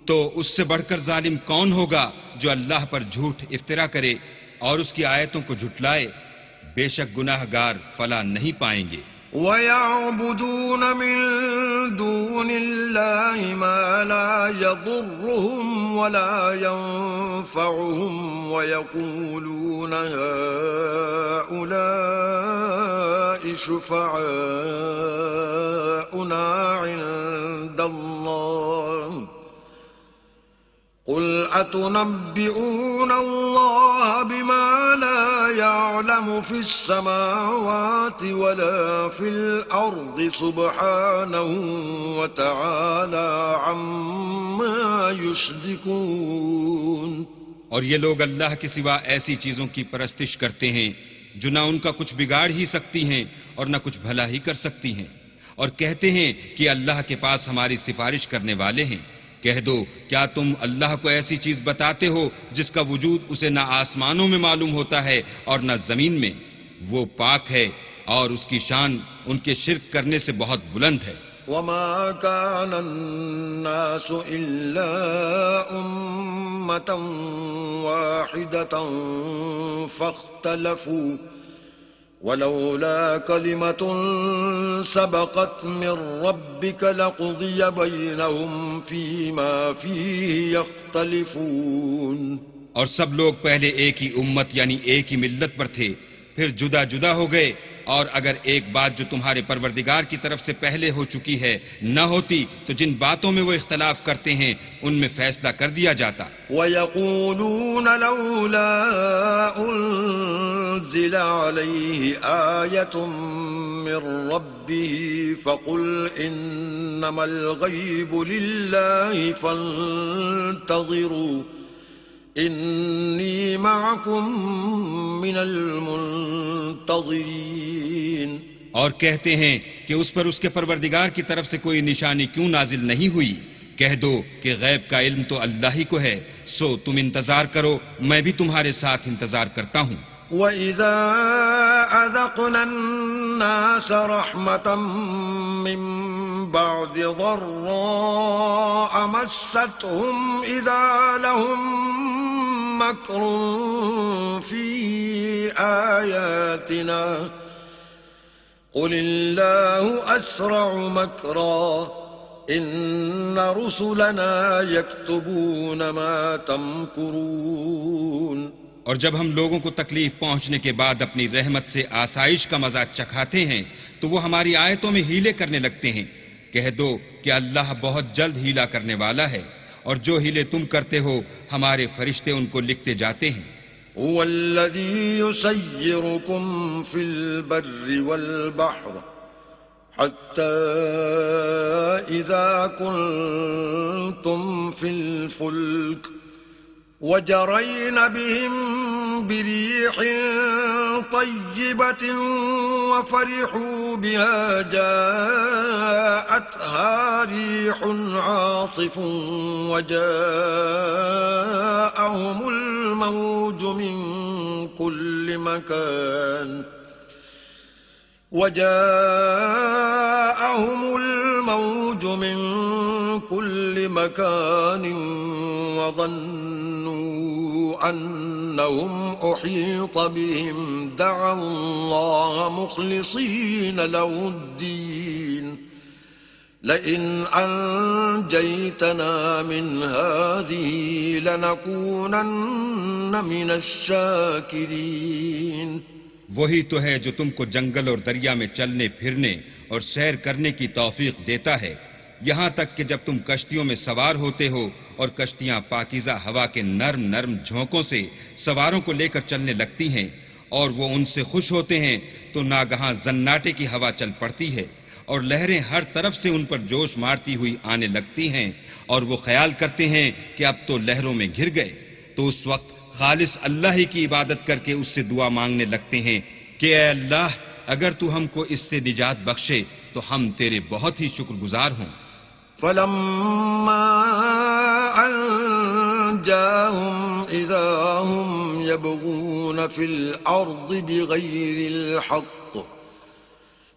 تو اس سے بڑھ کر ظالم کون ہوگا جو اللہ پر جھوٹ افترا کرے اور اس کی آیتوں کو جھٹلائے؟ بے شک گناہ گار فلاح نہیں پائیں گے. وَيَعْبُدُونَ مِن دُونِ اللَّهِ مَا لَا يَضُرُّهُمْ وَلَا يَنفَعُهُمْ وَيَقُولُونَ هَؤُلَاءِ شُفَعَاؤُنَا عِندَ اللَّهِ قل أتنبئون الله بما لا يعلم في السماوات ولا في الأرض سبحانه وتعالى عما يشركون. اور یہ لوگ اللہ کے سوا ایسی چیزوں کی پرستش کرتے ہیں جو نہ ان کا کچھ بگاڑ ہی سکتی ہیں اور نہ کچھ بھلا ہی کر سکتی ہیں، اور کہتے ہیں کہ اللہ کے پاس ہماری سفارش کرنے والے ہیں. کہہ دو کیا تم اللہ کو ایسی چیز بتاتے ہو جس کا وجود اسے نہ آسمانوں میں معلوم ہوتا ہے اور نہ زمین میں؟ وہ پاک ہے اور اس کی شان ان کے شرک کرنے سے بہت بلند ہے. وما كان الناس إلا أمة واحدة فاختلفوا ولولا كلمة سبقت من ربك لقضي بينهم فيما فيه يختلفون. اور سب لوگ پہلے ایک ہی امت یعنی ایک ہی ملت پر تھے، پھر جدا جدا ہو گئے، اور اگر ایک بات جو تمہارے پروردگار کی طرف سے پہلے ہو چکی ہے نہ ہوتی تو جن باتوں میں وہ اختلاف کرتے ہیں ان میں فیصلہ کر دیا جاتا. وَيَقُولُونَ لَوْلَا أُنزِلَ عَلَيْهِ آيَةٌ مِّن رَّبِّهِ فَقُلْ إِنَّمَا الْغَيْبُ لِلَّهِ فَانتَظِرُوا إِنِّي مَعَكُم مِّنَ الْمُنتَظِرِينَ. اور کہتے ہیں کہ اس پر اس کے پروردگار کی طرف سے کوئی نشانی کیوں نازل نہیں ہوئی؟ کہہ دو کہ غیب کا علم تو اللہ ہی کو ہے، سو تم انتظار کرو، میں بھی تمہارے ساتھ انتظار کرتا ہوں. وَإِذَا أَذَقْنَا النَّاسَ رَحْمَةً مِّن بَعْدِ ضَرَّاءَ مَسَّتْهُمْ إِذَا لَهُم مَّكْرٌ فِي آيَاتِنَا قُلِ اللَّهُ أَسْرَعُ مَكْرًا إِنَّ رُسُلَنَا يَكْتُبُونَ مَا تَمْكُرُونَ. اور جب ہم لوگوں کو تکلیف پہنچنے کے بعد اپنی رحمت سے آسائش کا مزہ چکھاتے ہیں تو وہ ہماری آیتوں میں ہیلے کرنے لگتے ہیں. کہہ دو کہ اللہ بہت جلد ہیلا کرنے والا ہے، اور جو ہیلے تم کرتے ہو ہمارے فرشتے ان کو لکھتے جاتے ہیں. هو الذي يسيركم في البر والبحر حتى إذا كنتم في الفلك وجرين بهم بريح طيبة وفرحوا بها جاءتها ريح عاصف وجاءهم الموج من كل مكان وظنوا أنهم أحيط بهم دعوا الله مخلصين له الدين لئن أنجيتنا من هذه لنكونن من الشاكرين. وہی تو ہے جو تم کو جنگل اور دریا میں چلنے پھرنے اور سیر کرنے کی توفیق دیتا ہے، یہاں تک کہ جب تم کشتیوں میں سوار ہوتے ہو اور کشتیاں پاکیزہ ہوا کے نرم نرم جھونکوں سے سواروں کو لے کر چلنے لگتی ہیں اور وہ ان سے خوش ہوتے ہیں تو ناگہاں زناٹے کی ہوا چل پڑتی ہے اور لہریں ہر طرف سے ان پر جوش مارتی ہوئی آنے لگتی ہیں اور وہ خیال کرتے ہیں کہ اب تو لہروں میں گھر گئے، تو اس وقت خالص اللہ ہی کی عبادت کر کے اس سے دعا مانگنے لگتے ہیں کہ اے اللہ اگر تو ہم کو اس سے نجات بخشے تو ہم تیرے بہت ہی شکر گزار ہوں. فلما أنجاهم إذا هم يبغون في الأرض بغير الحق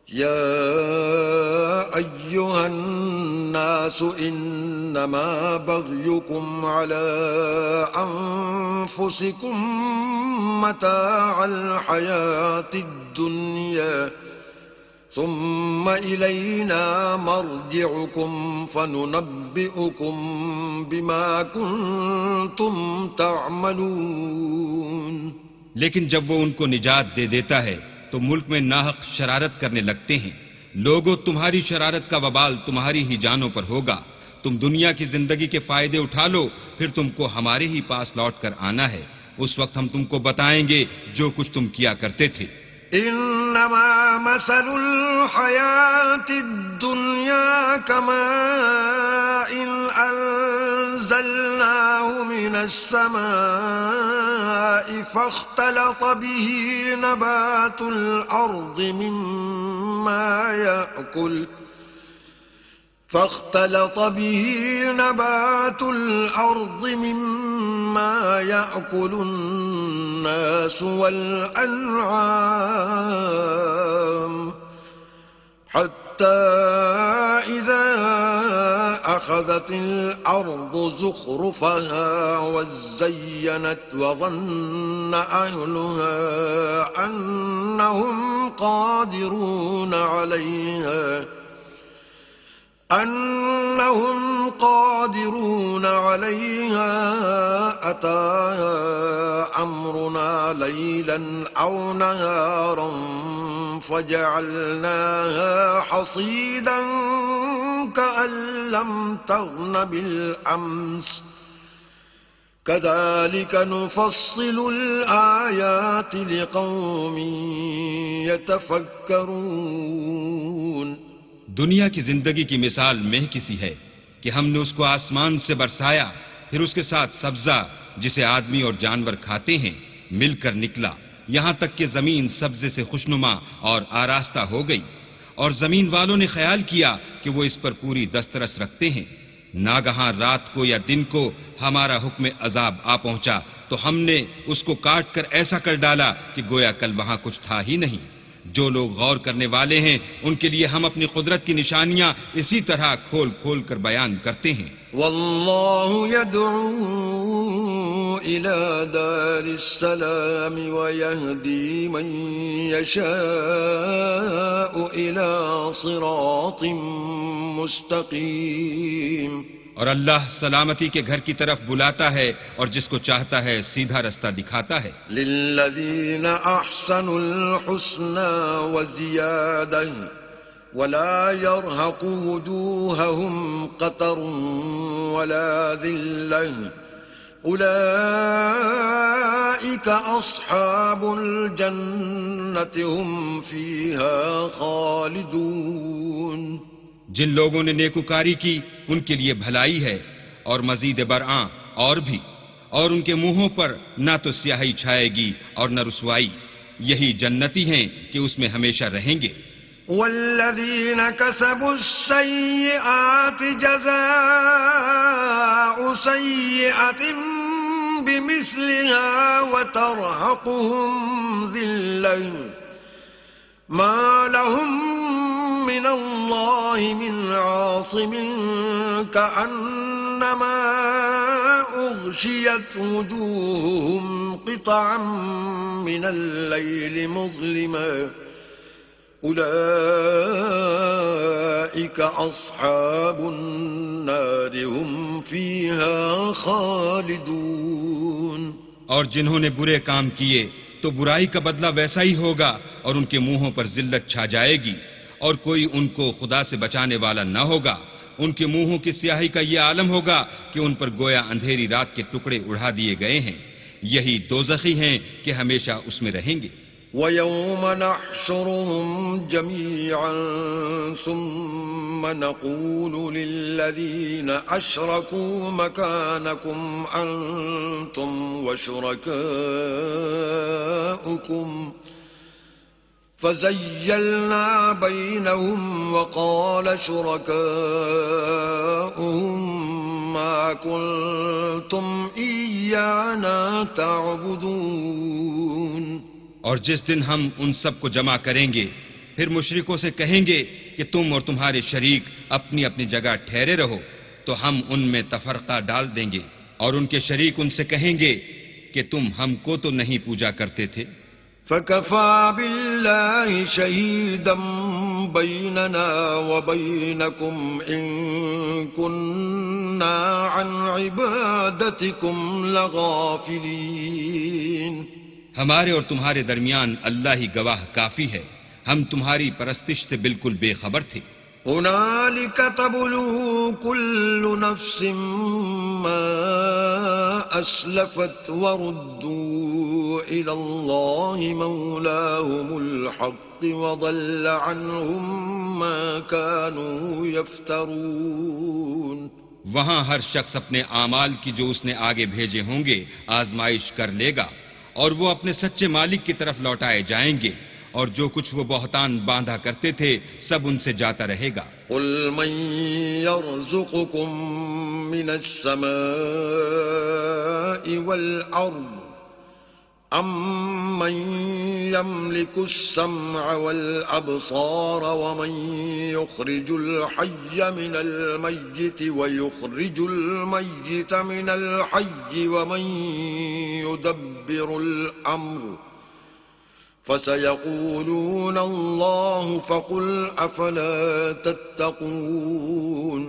يا أيها الناس إنما بغيكم على أنفسكم متاع الحياة الدنيا ثم إلينا مرجعكم فننبئكم بما كنتم تعملون. لیکن جب وہ ان کو نجات دے دیتا ہے تو ملک میں ناحق شرارت کرنے لگتے ہیں. لوگوں تمہاری شرارت کا وبال تمہاری ہی جانوں پر ہوگا. تم دنیا کی زندگی کے فائدے اٹھا لو پھر تم کو ہمارے ہی پاس لوٹ کر آنا ہے. اس وقت ہم تم کو بتائیں گے جو کچھ تم کیا کرتے تھے. إنما مثل الحياة الدنيا كماء أنزلناه من السماء فاختلط به نبات الأرض مما يأكل الناس والأنعام حتى إذا أخذت الأرض زخرفها وزينت وظن أهلها أنهم قادرون عليها أتاها أمرنا ليلا أو نهارا فجعلناها حصيدا كأن لم تغن بالأمس كذلك نفصل الآيات لقوم يتفكرون. دنیا کی زندگی کی مثال میں کسی ہے کہ ہم نے اس کو آسمان سے برسایا پھر اس کے ساتھ سبزہ جسے آدمی اور جانور کھاتے ہیں مل کر نکلا یہاں تک کہ زمین سبزے سے خوشنما اور آراستہ ہو گئی اور زمین والوں نے خیال کیا کہ وہ اس پر پوری دسترس رکھتے ہیں. ناگہاں رات کو یا دن کو ہمارا حکم عذاب آ پہنچا تو ہم نے اس کو کاٹ کر ایسا کر ڈالا کہ گویا کل وہاں کچھ تھا ہی نہیں. جو لوگ غور کرنے والے ہیں ان کے لیے ہم اپنی قدرت کی نشانیاں اسی طرح کھول کھول کر بیان کرتے ہیں. واللہ يدعو إلى دار السلام ويهدي من يشاء إلى صراط مستقيم. اور اللہ سلامتی کے گھر کی طرف بلاتا ہے اور جس کو چاہتا ہے سیدھا رستہ دکھاتا ہے. للذین احسنوا الحسنى وزیادہ ولا يرهق وجوههم قتر ولا ذلة أولئك أصحاب الجنة هم فيها خالدون. جن لوگوں نے نیکوکاری کی ان کے لیے بھلائی ہے اور مزید برآں اور بھی، اور ان کے منہوں پر نہ تو سیاہی چھائے گی اور نہ رسوائی. یہی جنتی ہیں کہ اس میں ہمیشہ رہیں گے. والذین کسبوا السیئات جزاء سیئة بمثلها وترهقهم ذلة ما لهم من الله من عاصم كأنما أغشيت وجوههم قطعا من الليل مظلما أولئك أولئك أصحاب النار هم فيها خالدون. اور جنہوں نے برے کام کیے تو برائی کا بدلہ ویسا ہی ہوگا اور ان کے منہوں پر ذلت چھا جائے گی اور کوئی ان کو خدا سے بچانے والا نہ ہوگا. ان کے منہوں کی سیاہی کا یہ عالم ہوگا کہ ان پر گویا اندھیری رات کے ٹکڑے اڑا دیے گئے ہیں. یہی دوزخی ہیں کہ ہمیشہ اس میں رہیں گے. وَيَوْمَ نَحْشُرُهُمْ جَمِيعًا ثُمَّ نَقُولُ لِلَّذِينَ أَشْرَكُوا مَكَانَكُمْ أَنْتُمْ وَشُرَكَاؤُكُمْ فَزَيَّلْنَا بَيْنَهُمْ وَقَالَ شُرَكَاؤُهُمْ مَا كُنْتُمْ إِيَّانَا تَعْبُدُونَ. اور جس دن ہم ان سب کو جمع کریں گے پھر مشرکوں سے کہیں گے کہ تم اور تمہارے شریک اپنی اپنی جگہ ٹھہرے رہو تو ہم ان میں تفرقہ ڈال دیں گے اور ان کے شریک ان سے کہیں گے کہ تم ہم کو تو نہیں پوجا کرتے تھے. فَكَفَى بِاللَّهِ شَهِيدًا بَيْنَنَا وَبَيْنَكُمْ إِن كُنَّا عَنْ عِبَادَتِكُمْ لَغَافِلِينَ. ہمارے اور تمہارے درمیان اللہ ہی گواہ کافی ہے، ہم تمہاری پرستش سے بالکل بے خبر تھے. هُنَالِكَ تَبْلُو كُلُّ نَفْسٍ مَّا أَسْلَفَتْ وَرُدُّوا إِلَى اللَّهِ مَوْلَاهُمُ الْحَقِّ وَضَلَّ عَنْهُم مَّا كَانُوا يَفْتَرُونَ. وہاں ہر شخص اپنے اعمال کی جو اس نے آگے بھیجے ہوں گے آزمائش کر لے گا اور وہ اپنے سچے مالک کی طرف لوٹائے جائیں گے اور جو کچھ وہ بہتان باندھا کرتے تھے سب ان سے جاتا رہے گا. قُلْ مَن يَرْزُقُكُم مِّنَ السَّمَاءِ وَالْأَرْضِ أَمَّن يَمْلِكُ السَّمْعَ وَالْأَبْصَارَ وَمَن يُخْرِجُ الْحَيَّ مِنَ الْمَيِّتِ وَيُخْرِجُ الْمَيِّتَ مِنَ الْحَيِّ وَمَن يُدَبِّرُ الْأَمْرَ فَسَيَقُولُونَ اللَّهُ فَقُلْ أَفَلَا تَتَّقُونَ.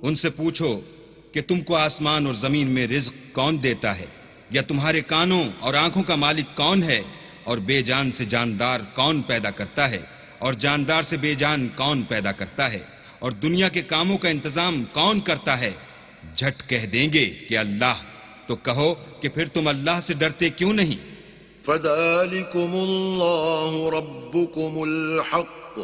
ان سے پوچھو کہ تم کو آسمان اور زمین میں رزق کون دیتا ہے، یا تمہارے کانوں اور آنکھوں کا مالک کون ہے، اور بے جان سے جاندار کون پیدا کرتا ہے اور جاندار سے بے جان کون پیدا کرتا ہے، اور دنیا کے کاموں کا انتظام کون کرتا ہے. جھٹ کہہ دیں گے کہ اللہ. تو کہو کہ پھر تم اللہ سے ڈرتے کیوں نہیں. فَذَلِكُمُ اللَّهُ رَبُّكُمُ الْحَقُّ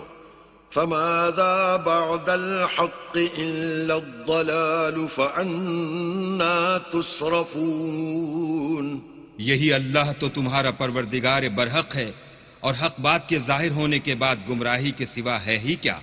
فَمَاذَا بَعْدَ الْحَقِّ إِلَّا الضَّلَالُ فَأَنَّىٰ تُصْرَفُونَ. یہی اللہ تو تمہارا پروردگار برحق ہے اور حق بات کے ظاہر ہونے کے بعد گمراہی کے سوا ہے ہی کیا،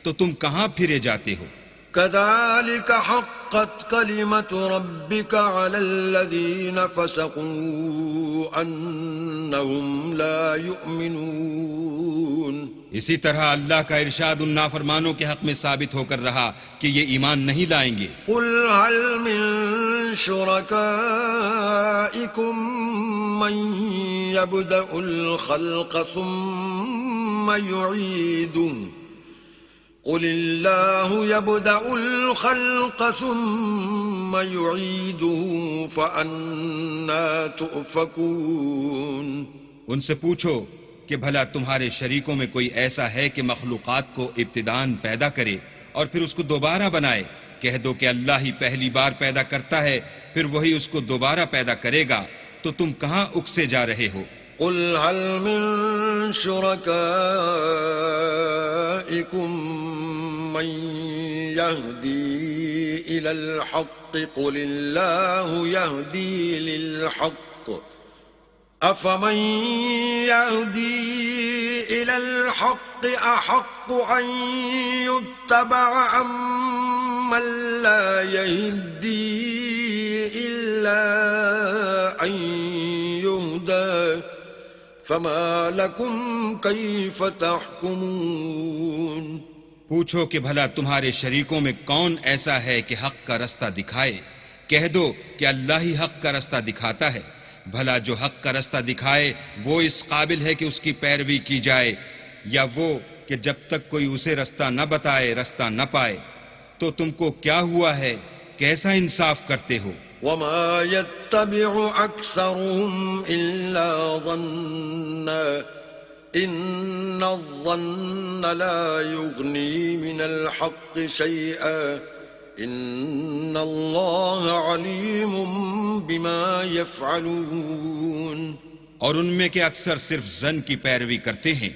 تو تم کہاں پھرے جاتے ہو. كَذَلِكَ حَقَّتْ كَلِمَةُ رَبِّكَ عَلَى الَّذِينَ فَسَقُوا أَنَّهُمْ لَا يُؤْمِنُونَ. اسی طرح اللہ کا ارشاد ان نافرمانوں کے حق میں ثابت ہو کر رہا کہ یہ ایمان نہیں لائیں گے. قُلْ هَلْ مِن شُرَكَائِكُم مَّن يَبْدَأُ الْخَلْقَ ثُمَّ يُعِيدُهُ قُلِ اللَّهُ يَبْدَأُ الْخَلْقَ ثُمَّ يُعِيدُهُ فَأَنَّىٰ تُؤْفَكُونَ. ان سے پوچھو کہ بھلا تمہارے شریکوں میں کوئی ایسا ہے کہ مخلوقات کو ابتداءً پیدا کرے اور پھر اس کو دوبارہ بنائے. کہہ دو کہ اللہ ہی پہلی بار پیدا کرتا ہے پھر وہی اس کو دوبارہ پیدا کرے گا، تو تم کہاں اکسے جا رہے ہو. قُلْ هَلْ مِن شُرَكَائِكُم مَّن يَهْدِي إِلَى الْحَقِّ قُلِ اللَّهُ يَهْدِي لِلْحَقِّ أَفَمَن يَهْدِي إِلَى الْحَقِّ أَحَقُّ أَن يُتَّبَعَ أَمَّن لَّا يَهْدِي إِلَّا أَن يُهْدَىٰ فَمَا لَكُمْ كَيْفَ تَحْكُمُونَ. پوچھو کہ بھلا تمہارے شریکوں میں کون ایسا ہے کہ حق کا رستہ دکھائے. کہہ دو کہ اللہ ہی حق کا رستہ دکھاتا ہے. بھلا جو حق کا رستہ دکھائے وہ اس قابل ہے کہ اس کی پیروی کی جائے، یا وہ کہ جب تک کوئی اسے رستہ نہ بتائے رستہ نہ پائے تو تم کو کیا ہوا ہے؟ کیسا انصاف کرتے ہو؟ وما يتبع أكثرهم إلا ظنا إن الظن لا يغني من الحق شيئا إن الله عليم بما يفعلون. اور ان میں کے اکثر صرف ظن کی پیروی کرتے ہیں،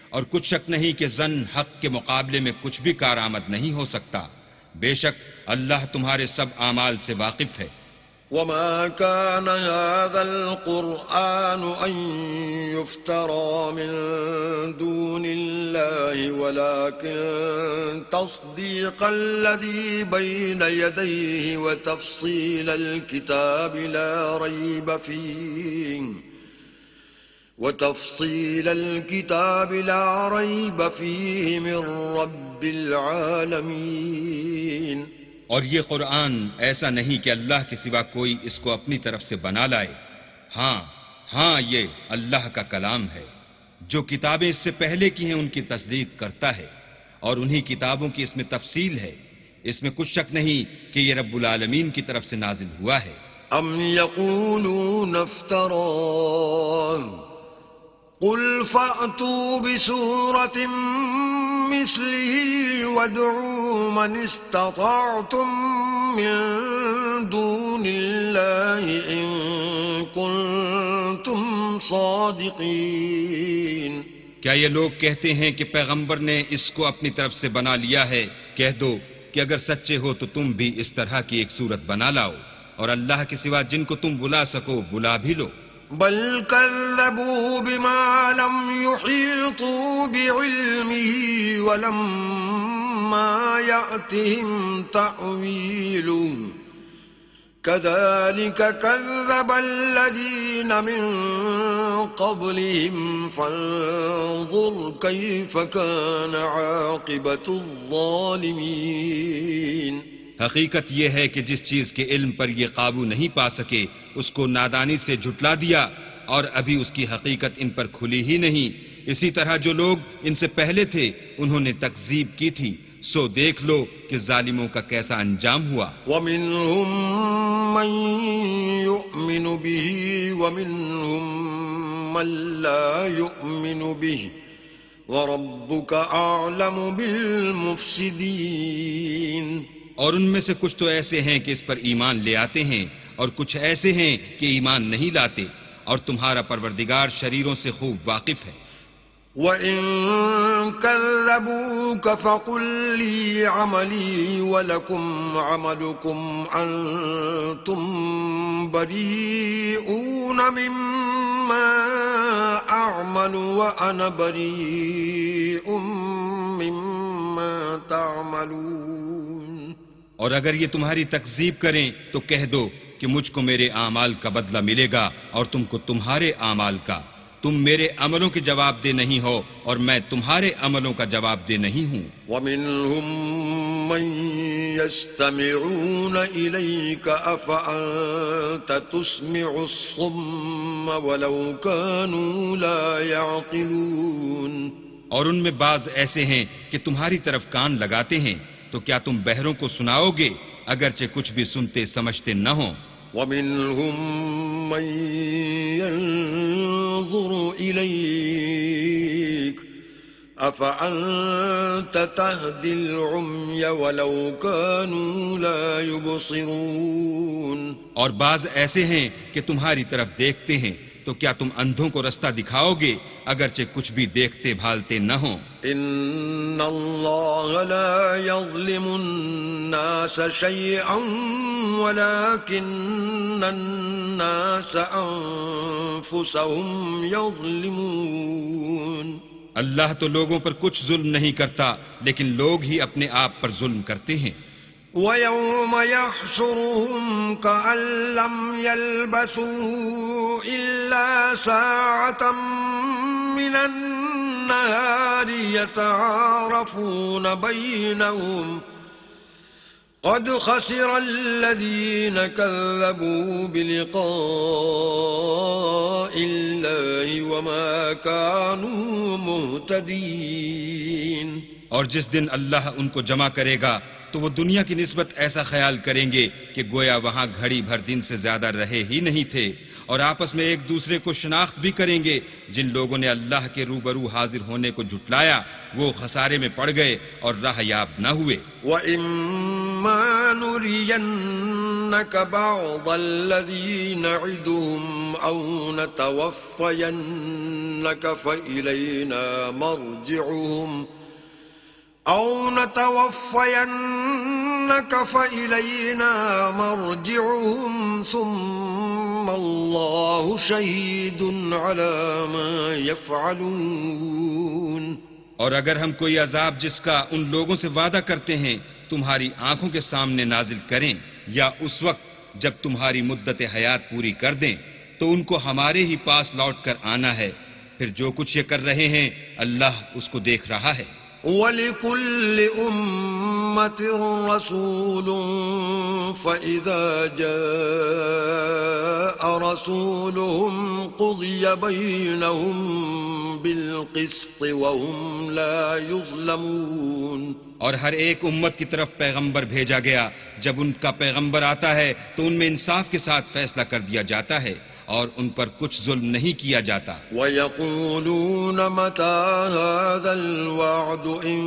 اور کچھ شک نہیں کہ ظن حق کے مقابلے میں کچھ بھی کارآمد نہیں ہو سکتا. بے شک اللہ تمہارے سب اعمال سے واقف ہے. وما كان هذا القرآن أن يفترى من دون الله ولكن تصديق الذي بين يديه وتفصيل الكتاب لا ريب فيه من رب العالمين. اور یہ قرآن ایسا نہیں کہ اللہ کے سوا کوئی اس کو اپنی طرف سے بنا لائے. ہاں یہ اللہ کا کلام ہے. جو کتابیں اس سے پہلے کی ہیں ان کی تصدیق کرتا ہے، اور انہی کتابوں کی اس میں تفصیل ہے. اس میں کچھ شک نہیں کہ یہ رب العالمین کی طرف سے نازل ہوا ہے. ام يقولون افتراه قل فأتوا بسورة مثله وادعوا من استطعتم من دون الله إن كنتم صادقين. کیا یہ لوگ کہتے ہیں کہ پیغمبر نے اس کو اپنی طرف سے بنا لیا ہے؟ کہہ دو کہ اگر سچے ہو تو تم بھی اس طرح کی ایک صورت بنا لاؤ، اور اللہ کے سوا جن کو تم بلا سکو بلا بھی لو. بل كذبوا بما لم يحيطوا بعلمه ولما يأتهم تأويله كذلك كذب الذين من قبلهم فانظر كيف كان عاقبة الظالمين. حقیقت یہ ہے کہ جس چیز کے علم پر یہ قابو نہیں پا سکے اس کو نادانی سے جھٹلا دیا، اور ابھی اس کی حقیقت ان پر کھلی ہی نہیں. اسی طرح جو لوگ ان سے پہلے تھے انہوں نے تکذیب کی تھی، سو دیکھ لو کہ ظالموں کا کیسا انجام ہوا. وَمِنْهُمْ مَنْ يُؤْمِنُ بِهِ وَمِنْهُمْ مَنْ لَا يُؤْمِنُ بِهِ وَرَبُّكَ أَعْلَمُ بِالْمُفْسِدِينَ. اور ان میں سے کچھ تو ایسے ہیں کہ اس پر ایمان لے آتے ہیں، اور کچھ ایسے ہیں کہ ایمان نہیں لاتے، اور تمہارا پروردگار شریروں سے خوب واقف ہے. وَإِن كَذَّبُوكَ فَقُل لِّي عَمَلِي وَلَكُمْ عَمَلُكُمْ أَنتُمْ بَرِيئُونَ مِمَّا أَعْمَلُ وَأَنَا بَرِيءٌ مِّمَّا تَعْمَلُونَ. اور اگر یہ تمہاری تکذیب کریں تو کہہ دو کہ مجھ کو میرے اعمال کا بدلہ ملے گا اور تم کو تمہارے اعمال کا. تم میرے عملوں کے جواب دہ نہیں ہو اور میں تمہارے عملوں کا جواب دہ نہیں ہوں. وَمِنْهُمْ مَنْ يَسْتَمِعُونَ إِلَيْكَ أَفَأَنْتَ تُسْمِعُ الصُّمَّ وَلَوْ كَانُوا لَا يَعْقِلُونَ. اور ان میں بعض ایسے ہیں کہ تمہاری طرف کان لگاتے ہیں، تو کیا تم بہروں کو سناؤ گے اگرچہ کچھ بھی سنتے سمجھتے نہ ہوں. وَمِنْهُمْ مَنْ يَنْظُرُ إِلَيْكَ أَفَأَنْتَ تَهْدِي الْعُمْيَ وَلَوْ كَانُوا لَا يُبْصِرُونَ. اور بعض ایسے ہیں کہ تمہاری طرف دیکھتے ہیں، تو کیا تم اندھوں کو رستہ دکھاؤ گے اگرچہ کچھ بھی دیکھتے بھالتے نہ ہوں. إِنَّ اللَّهَ لَا يَظْلِمُ النَّاسَ شَيْئًا وَلَكِنَّ النَّاسَ أَنفُسَهُمْ يَظْلِمُونَ. اللہ تو لوگوں پر کچھ ظلم نہیں کرتا، لیکن لوگ ہی اپنے آپ پر ظلم کرتے ہیں. وَيَوْمَ يَحْشُرُهُمْ كَأَن لَّمْ يَلْبَثُوا إِلَّا سَاعَةً مِّنَ النَّهَارِ يَتَعَارَفُونَ بَيْنَهُمْ قد خسر الذين كذبوا بلقاء الله وما كانوا مهتدين. اور جس دن اللہ ان کو جمع کرے گا تو وہ دنیا کی نسبت ایسا خیال کریں گے کہ گویا وہاں گھڑی بھر دن سے زیادہ رہے ہی نہیں تھے، اور آپس میں ایک دوسرے کو شناخت بھی کریں گے. جن لوگوں نے اللہ کے روبرو حاضر ہونے کو جھٹلایا وہ خسارے میں پڑ گئے اور راہ یاب نہ ہوئے. وَإِمَّا نُرِيَنَّكَ بَعْضَ الَّذِي نَعِدُهُمْ أَوْ نَتَوَفَّيَنَّكَ فَإِلَيْنَا مَرْجِعُهُمْ ثُمَّ اللَّهُ شَهِيدٌ عَلَى مَا يَفْعَلُونَ. اور اگر ہم کوئی عذاب جس کا ان لوگوں سے وعدہ کرتے ہیں تمہاری آنکھوں کے سامنے نازل کریں یا اس وقت جب تمہاری مدت حیات پوری کر دیں تو ان کو ہمارے ہی پاس لوٹ کر آنا ہے. پھر جو کچھ یہ کر رہے ہیں اللہ اس کو دیکھ رہا ہے. وَلِكُلِّ أُمَّةٍ رَّسُولٌ فَإِذَا جَاءَ رَسُولُهُمْ قُضِيَ بَيْنَهُم بِالْقِسْطِ وَهُمْ لَا يُظْلَمُونَ. اور ہر ایک امت کی طرف پیغمبر بھیجا گیا، جب ان کا پیغمبر آتا ہے تو ان میں انصاف کے ساتھ فیصلہ کر دیا جاتا ہے اور ان پر کچھ ظلم نہیں کیا جاتا. وَيَقُولُونَ مَتَىٰ هَٰذَا الْوَعْدُ إِن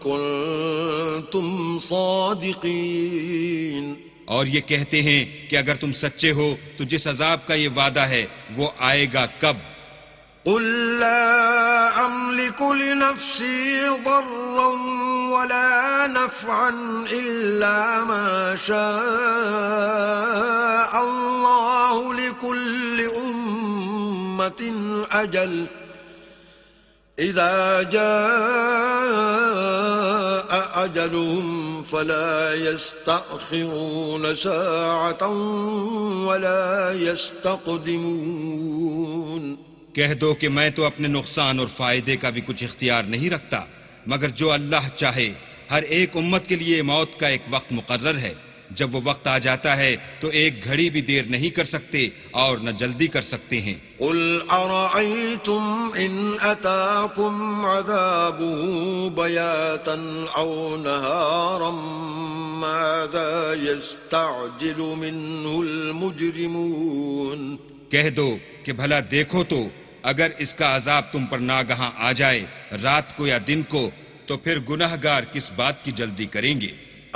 كُنتُمْ صَادِقِينَ. اور یہ کہتے ہیں کہ اگر تم سچے ہو تو جس عذاب کا یہ وعدہ ہے وہ آئے گا کب؟ قُل لَّا أَمْلِكُ لِنَفْسِي ضَرًّا وَلَا نَفْعًا إِلَّا مَا شَاءَ اللَّهُ لِكُلِّ أُمَّةٍ أَجَلٌ إِذَا جَاءَ أَجَلُهُمْ فَلَا يَسْتَأْخِرُونَ سَاعَةً وَلَا يَسْتَقْدِمُونَ. کہہ دو کہ میں تو اپنے نقصان اور فائدے کا بھی کچھ اختیار نہیں رکھتا، مگر جو اللہ چاہے. ہر ایک امت کے لیے موت کا ایک وقت مقرر ہے، جب وہ وقت آ جاتا ہے تو ایک گھڑی بھی دیر نہیں کر سکتے اور نہ جلدی کر سکتے ہیں. قُلْ أَرَأَيْتُمْ إِنْ أَتَاكُمْ عَذَابُهُ بَيَاتًا أَوْ نَهَارًا مَاذَا يَسْتَعْجِلُ مِنْهُ الْمُجْرِمُونَ. کہہ دو کہ بھلا دیکھو تو اگر اس کا عذاب تم پر ناگہاں آ جائے رات کو یا دن کو تو پھر گناہگار کس بات کی جلدی کریں گے؟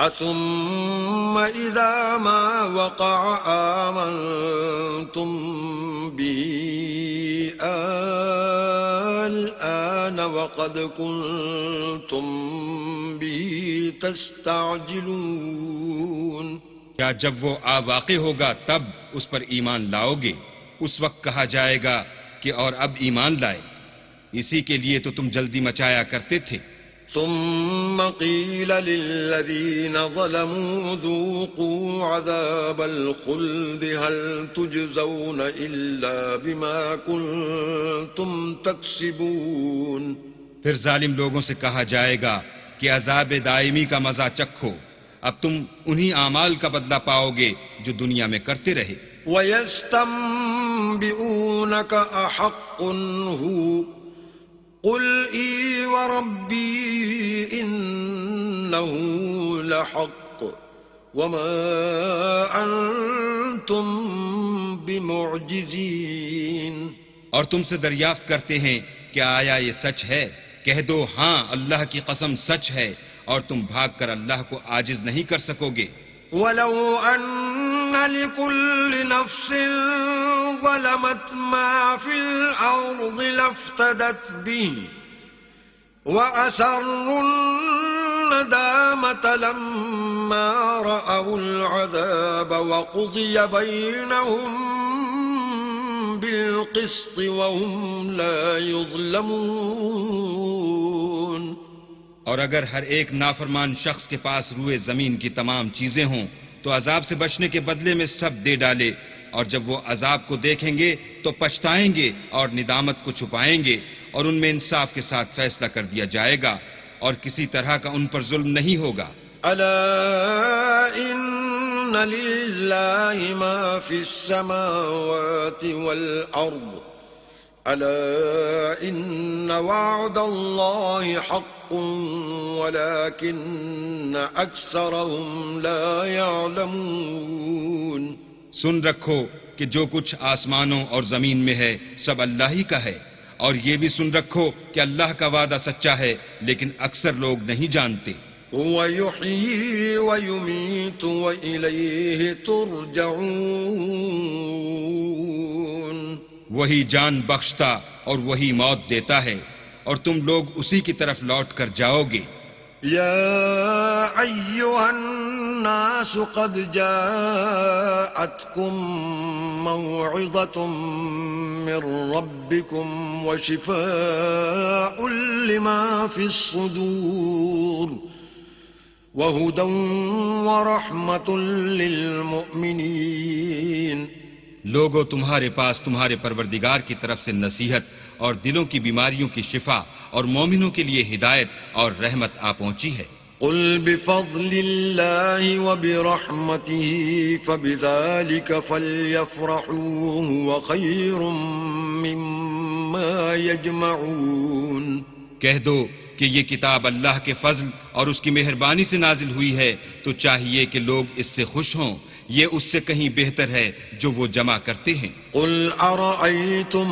أَثُمَّ إِذَا مَا وَقَعَ آمَنْتُمْ بِهِ الْآنَ وَقَدْ كُنْتُمْ بِهِ تَسْتَعْجِلُونَ. کیا جب وہ واقع ہوگا تب اس پر ایمان لاؤ گے؟ اس وقت کہا جائے گا کہ اور اب ایمان لائے، اسی کے لیے تو تم جلدی مچایا کرتے تھے. ثم قيل للذين ظلموا ذوقوا عذاب الخلد هل تجزون إلا بما كنتم تكسبون. پھر ظالم لوگوں سے کہا جائے گا کہ عذاب دائمی کا مزہ چکھو، اب تم انہی اعمال کا بدلہ پاؤ گے جو دنیا میں کرتے رہے. وَيَسْتَنبِئُونَكَ أَحَقٌّ هُوَ قُلْ إِي وَرَبِّي إِنَّهُ لَحَقٌّ وَمَا أَنْتُمْ بِمُعْجِزِينَ. اور تم سے دریافت کرتے ہیں کہ آیا یہ سچ ہے؟ کہہ دو ہاں اللہ کی قسم سچ ہے، اور تم بھاگ کر اللہ کو عاجز نہیں کر سکو گے. وَلَوْ أَنَّ لِكُلِّ نَفْسٍ ظَلَمَتْ مَا فِي الْأَرْضِ لَافْتَدَتْ بِهِ وَأَسَرُّوا النَّدَامَةَ لَمَّا رَأَوُا الْعَذَابَ وَقُضِيَ بَيْنَهُم بِالْقِسْطِ وَهُمْ لَا يُظْلَمُونَ. اور اگر ہر ایک نافرمان شخص کے پاس روئے زمین کی تمام چیزیں ہوں تو عذاب سے بچنے کے بدلے میں سب دے ڈالے، اور جب وہ عذاب کو دیکھیں گے تو پچھتائیں گے اور ندامت کو چھپائیں گے، اور ان میں انصاف کے ساتھ فیصلہ کر دیا جائے گا اور کسی طرح کا ان پر ظلم نہیں ہوگا. ألا إن لله ما في السماوات والأرض ألا إن وعد الله حق ولكن أكثرهم لا يعلمون. سن رکھو کہ جو کچھ آسمانوں اور زمین میں ہے سب اللہ ہی کا ہے، اور یہ بھی سن رکھو کہ اللہ کا وعدہ سچا ہے لیکن اکثر لوگ نہیں جانتے. هو يحيي ويميت وإليه ترجعون. وہی جان بخشتا اور وہی موت دیتا ہے اور تم لوگ اسی کی طرف لوٹ کر جاؤ گے. يا أيها الناس قد جاءتكم موعظة من ربكم وشفاء لما في الصدور وهدى ورحمة للمؤمنين. لوگو تمہارے پاس تمہارے پروردگار کی طرف سے نصیحت اور دلوں کی بیماریوں کی شفا اور مومنوں کے لیے ہدایت اور رحمت آ پہنچی ہے. قل بفضل الله وبرحمته فبذلك فليفرحوا هو خير مما يجمعون. کہہ دو کہ یہ کتاب اللہ کے فضل اور اس کی مہربانی سے نازل ہوئی ہے تو چاہیے کہ لوگ اس سے خوش ہوں، یہ اس سے کہیں بہتر ہے جو وہ جمع کرتے ہیں. قل أرأيتم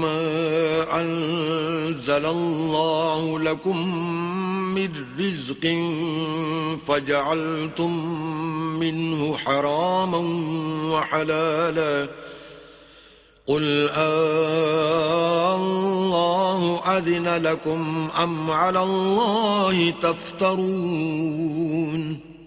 ما أنزل الله لكم من رزق فجعلتم منه حراما وحلالا قل الله أذن لكم أم على الله تفترون.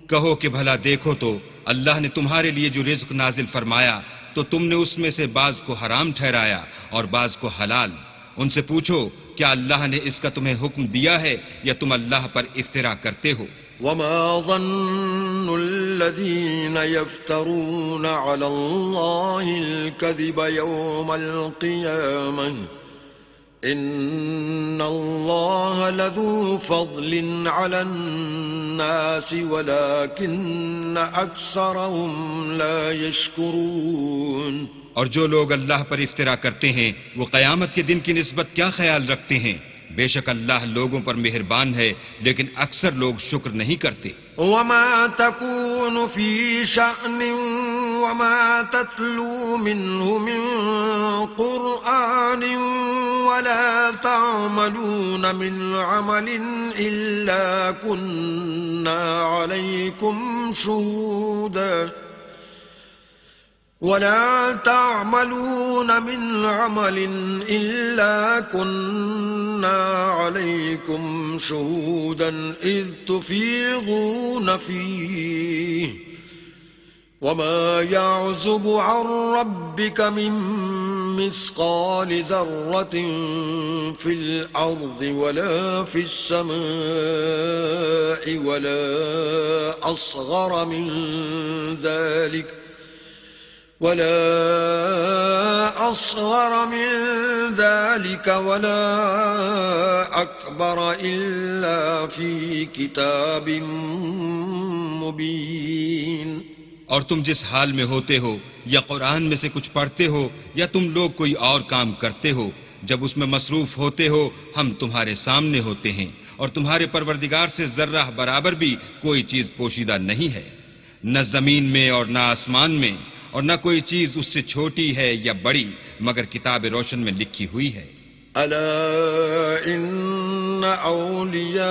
کہو کہ بھلا دیکھو تو اللہ نے تمہارے لیے جو رزق نازل فرمایا تو تم نے اس میں سے بعض کو حرام ٹھہرایا اور بعض کو حلال. ان سے پوچھو کیا اللہ نے اس کا تمہیں حکم دیا ہے یا تم اللہ پر افترا کرتے ہو. وما ظن الذين يفترون على الله الكذب يوم القيامة إن الله لذو فضل على الناس ولكن أكثرهم لا يشكرون. اور جو لوگ اللہ پر افترا کرتے ہیں وہ قیامت کے دن کی نسبت کیا خیال رکھتے ہیں؟ بے شک اللہ لوگوں پر مہربان ہے لیکن اکثر لوگ شکر نہیں کرتے. وما تكون في شأن وما تتلو منه من قرآن ولا تعملون من عمل إلا كنا عليكم شهودا ولا تعملون من عمل إلا كنا عليكم شهودا إذ تفيضون فيه وما يعزب عن ربك من مثقال ذرة في الأرض ولا في السماء ولا أصغر من ذلك ولا أكبر إلا في كتاب مبين. اور تم جس حال میں ہوتے ہو یا قرآن میں سے کچھ پڑھتے ہو یا تم لوگ کوئی اور کام کرتے ہو، جب اس میں مصروف ہوتے ہو ہم تمہارے سامنے ہوتے ہیں اور تمہارے پروردگار سے ذرہ برابر بھی کوئی چیز پوشیدہ نہیں ہے، نہ زمین میں اور نہ آسمان میں، اور نہ کوئی چیز اس سے چھوٹی ہے یا بڑی مگر کتاب روشن میں لکھی ہوئی ہے. ألا إن أولياء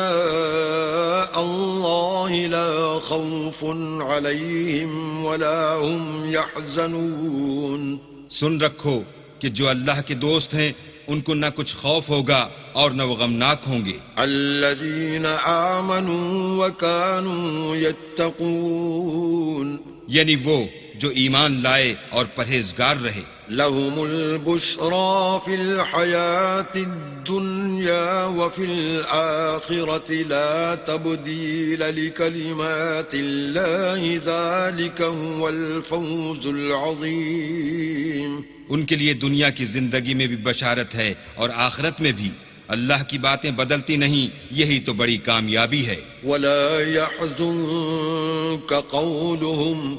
الله لا خوف عليهم ولا هم يحزنون. سن رکھو کہ جو اللہ کے دوست ہیں ان کو نہ کچھ خوف ہوگا اور نہ وہ غمناک ہوں گے. الذين آمنوا وكانوا يتقون. یعنی وہ جو ایمان لائے اور پرہیزگار رہے. لهم البشرى في الحياة الدنيا وفي الآخرة لا تبديل لكلمات الله ذلك هو الفوز العظيم. ان کے لیے دنیا کی زندگی میں بھی بشارت ہے اور آخرت میں بھی. اللہ کی باتیں بدلتی نہیں، یہی تو بڑی کامیابی ہے۔ ولا يحزنك قولهم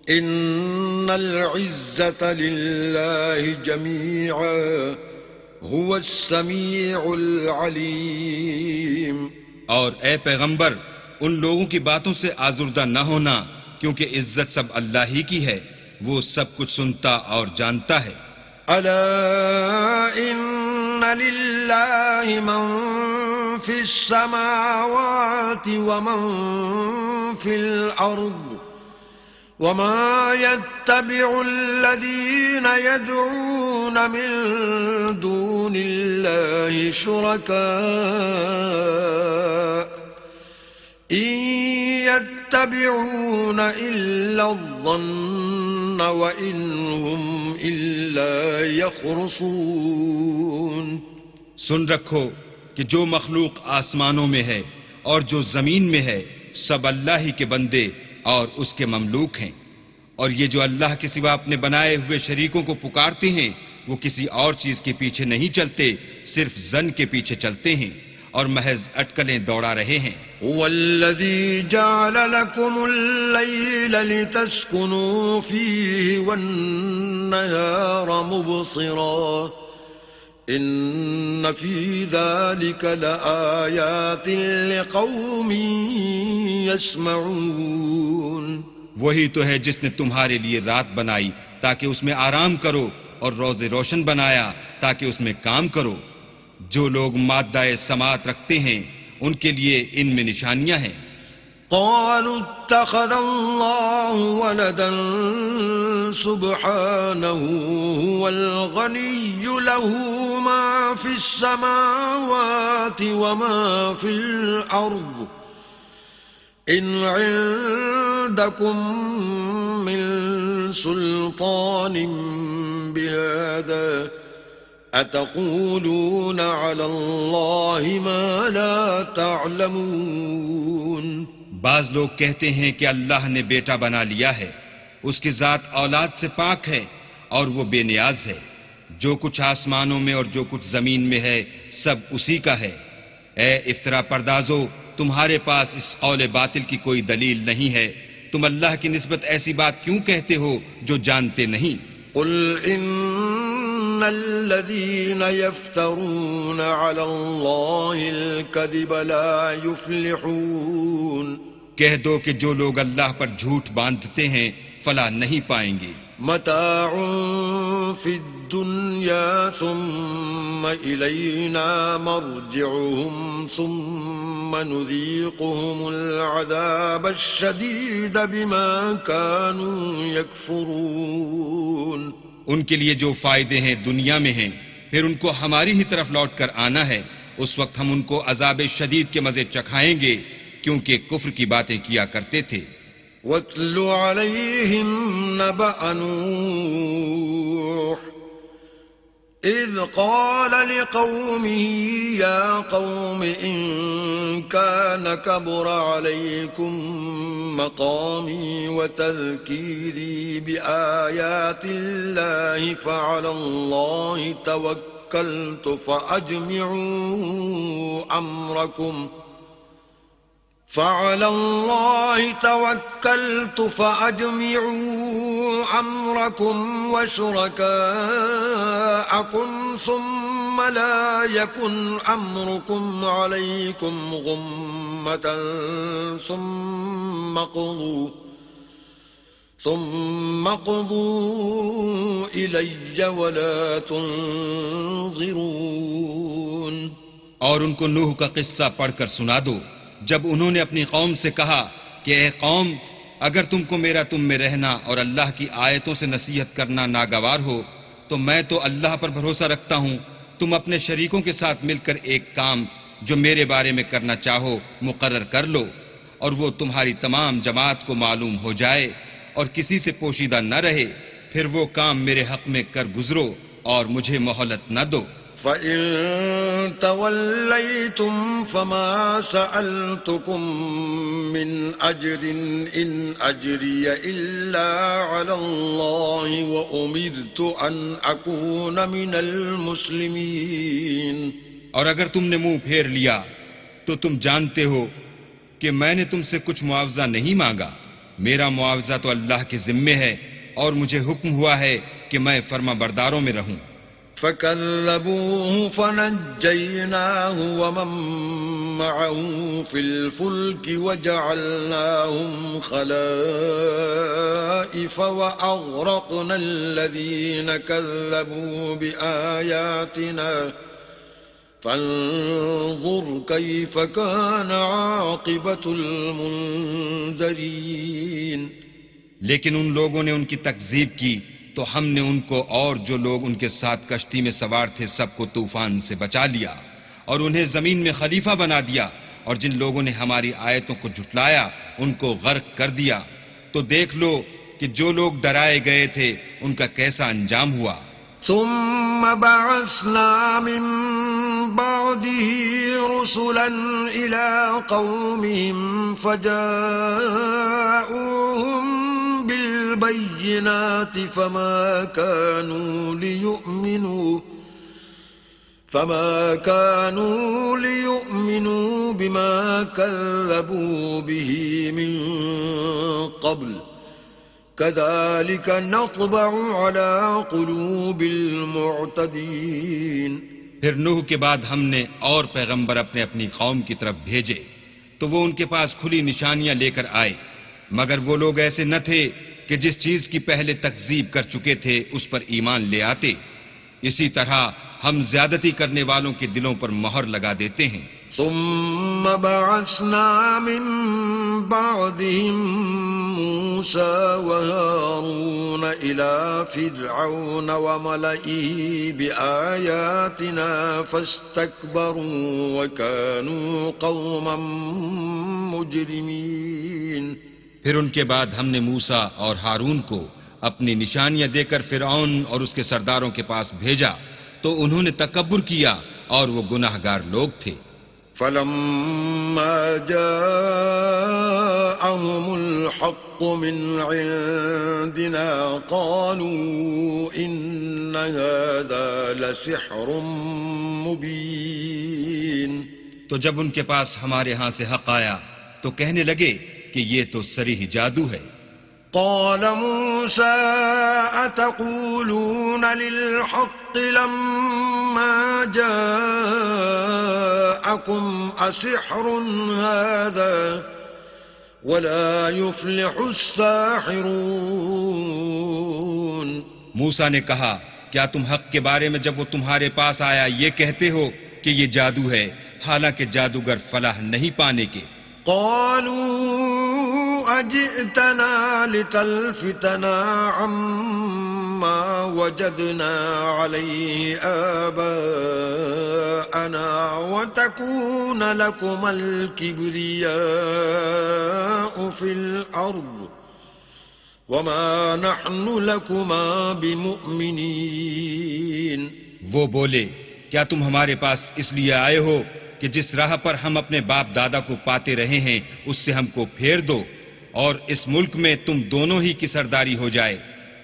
إن العزة لله جميعا هو السميع العليم۔ اور اے پیغمبر، ان لوگوں کی باتوں سے آزردہ نہ ہونا، کیونکہ عزت سب اللہ ہی کی ہے، وہ سب کچھ سنتا اور جانتا ہے۔ ألا إن لله من في السماوات ومن في الأرض وما يتبع الذين يدعون من دون الله شركاء إن يتبعون إلا الظن وإن هم إلا يخرصون۔ سن رکھو کہ جو مخلوق آسمانوں میں ہے اور جو زمین میں ہے، سب اللہ ہی کے بندے اور اس کے مملوک ہیں، اور یہ جو اللہ کے سوا اپنے بنائے ہوئے شریکوں کو پکارتے ہیں، وہ کسی اور چیز کے پیچھے نہیں چلتے، صرف ظن کے پیچھے چلتے ہیں اور محض اٹکلیں دوڑا رہے ہیں۔ هو الذي جعل لكم الليل لتسكنوا فيه والنهار مبصرا إن في ذلك لآيات لقوم يسمعون۔ وہی تو ہے جس نے تمہارے لیے رات بنائی تاکہ اس میں آرام کرو، اور روز روشن بنایا تاکہ اس میں کام کرو۔ جو لوگ مادہ سماعت رکھتے ہیں ان کے لیے ان میں نشانیاں ہیں۔ قالوا اتخذ الله ولدا سبحانه هو الغني له ما في السماوات وما في الأرض إن عندكم من سلطان بهذا أتقولون على الله ما لا تعلمون۔ بعض لوگ کہتے ہیں کہ اللہ نے بیٹا بنا لیا ہے، اس کی ذات اولاد سے پاک ہے اور وہ بے نیاز ہے۔ جو کچھ آسمانوں میں اور جو کچھ زمین میں ہے سب اسی کا ہے۔ اے افطرا پردازو، تمہارے پاس اس قول باطل کی کوئی دلیل نہیں ہے، تم اللہ کی نسبت ایسی بات کیوں کہتے ہو جو جانتے نہیں؟ قل إن الذين يفترون على الله الكذب لا يفلحون۔ کہہ دو کہ جو لوگ اللہ پر جھوٹ باندھتے ہیں فلاح نہیں پائیں گے۔ متاع في الدنيا ثم إلينا مرجعهم ثم نذيقهم العذاب الشديد بما كانوا يكفرون۔ ان کے لیے جو فائدے ہیں دنیا میں ہیں، پھر ان کو ہماری ہی طرف لوٹ کر آنا ہے، اس وقت ہم ان کو عذاب شدید کے مزے چکھائیں گے کیونکہ کفر کی باتیں کیا کرتے تھے۔ وَاتْلُ عَلَيْهِمْ نَبَأَ نُوحٍ إِذْ قَالَ لِقَوْمِهِ يَا قَوْمِ إِن كَانَ كَبُرَ عَلَيْكُمْ مَقَامِي وَتَذْكِيرِي بِآيَاتِ اللَّهِ فَعَلَى اللَّهِ تَوَكَّلْتُ فأجمعوا أمركم وشركاءكم ثم لا يكن أمركم عليكم غمة ثم قضوا إلي ولا تنظرون۔ اور ان کو نوح کا قصہ پڑھ کر سنا دو جب انہوں نے اپنی قوم سے کہا کہ اے قوم، اگر تم کو میرا تم میں رہنا اور اللہ کی آیتوں سے نصیحت کرنا ناگوار ہو تو میں تو اللہ پر بھروسہ رکھتا ہوں، تم اپنے شریکوں کے ساتھ مل کر ایک کام جو میرے بارے میں کرنا چاہو مقرر کر لو، اور وہ تمہاری تمام جماعت کو معلوم ہو جائے اور کسی سے پوشیدہ نہ رہے، پھر وہ کام میرے حق میں کر گزرو اور مجھے مہلت نہ دو۔ فَإِن تَوَلَّيْتُمْ فَمَا سَأَلْتُكُم مِّنْ أَجْرٍ إِنْ أَجْرِيَ إِلَّا عَلَى اللَّهِ وَأُمِرْتُ أَنْ أَكُونَ مِنَ الْمُسْلِمِينَ۔ اور اگر تم نے منہ پھیر لیا تو تم جانتے ہو کہ میں نے تم سے کچھ معاوضہ نہیں مانگا. میرا معاوضہ تو اللہ کے ذمے ہے اور مجھے حکم ہوا ہے کہ میں فرما برداروں میں رہوں. فكذبوه فنجيناه ومن معه في الفلك وجعلناهم خلائف وأغرقنا الذين كذبوا بآياتنا فانظر كيف كان عاقبة المنذرين. لیکن ان لوگوں نے ان کی تکذیب کی تو ہم نے ان کو اور جو لوگ ان کے ساتھ کشتی میں سوار تھے سب کو طوفان سے بچا لیا اور انہیں زمین میں خلیفہ بنا دیا، اور جن لوگوں نے ہماری آیتوں کو جھٹلایا ان کو غرق کر دیا. تو دیکھ لو کہ جو لوگ ڈرائے گئے تھے ان کا کیسا انجام ہوا. ثم بعثنا من بعده رسلا إلى قومهم فجاءوهم بالبينات فما كانوا ليؤمنوا بما كذبوا به من قبل كذلك نطبع على قلوب المعتدين. پھر نوح کے بعد ہم نے اور پیغمبر اپنے اپنی قوم کی طرف بھیجے تو وہ ان کے پاس کھلی نشانیاں لے کر آئے، مگر وہ لوگ ایسے نہ تھے کہ جس چیز کی پہلے تکذیب کر چکے تھے اس پر ایمان لے آتے. اسی طرح ہم زیادتی کرنے والوں کے دلوں پر مہر لگا دیتے ہیں. ثم بعثنا من بعدهم موسى وهارون إلى فرعون وملئه بآياتنا فاستكبروا وكانوا قوما مجرمين. پھر ان کے بعد ہم نے موسیٰ اور ہارون کو اپنی نشانیاں دے کر فرعون اور اس کے سرداروں کے پاس بھیجا تو انہوں نے تکبر کیا اور وہ گناہگار لوگ تھے. فلما جاءهم الحق من عندنا قالوا إن هذا لسحر مبين. تو جب ان کے پاس ہمارے ہاں سے حق آیا تو کہنے لگے کہ یہ تو صریح جادو ہے. قال موسى أتقولون للحق لما جاءكم أسحر هذا ولا يفلح الساحرون. موسیٰ نے کہا کیا تم حق کے بارے میں جب وہ تمہارے پاس آیا یہ کہتے ہو کہ یہ جادو ہے، حالانکہ جادوگر فلاح نہیں پانے کے. قالوا أجئتنا لتلفتنا عما وجدنا عليه آباءنا وتكون لكما الكبرياء في الأرض وما نحن لكما بمؤمنين. وہ بولے کیا تم ہمارے پاس اس لیے آئے ہو کہ جس راہ پر ہم اپنے باپ دادا کو پاتے رہے ہیں اس سے ہم کو پھیر دو اور اس ملک میں تم دونوں ہی کی سرداری ہو جائے،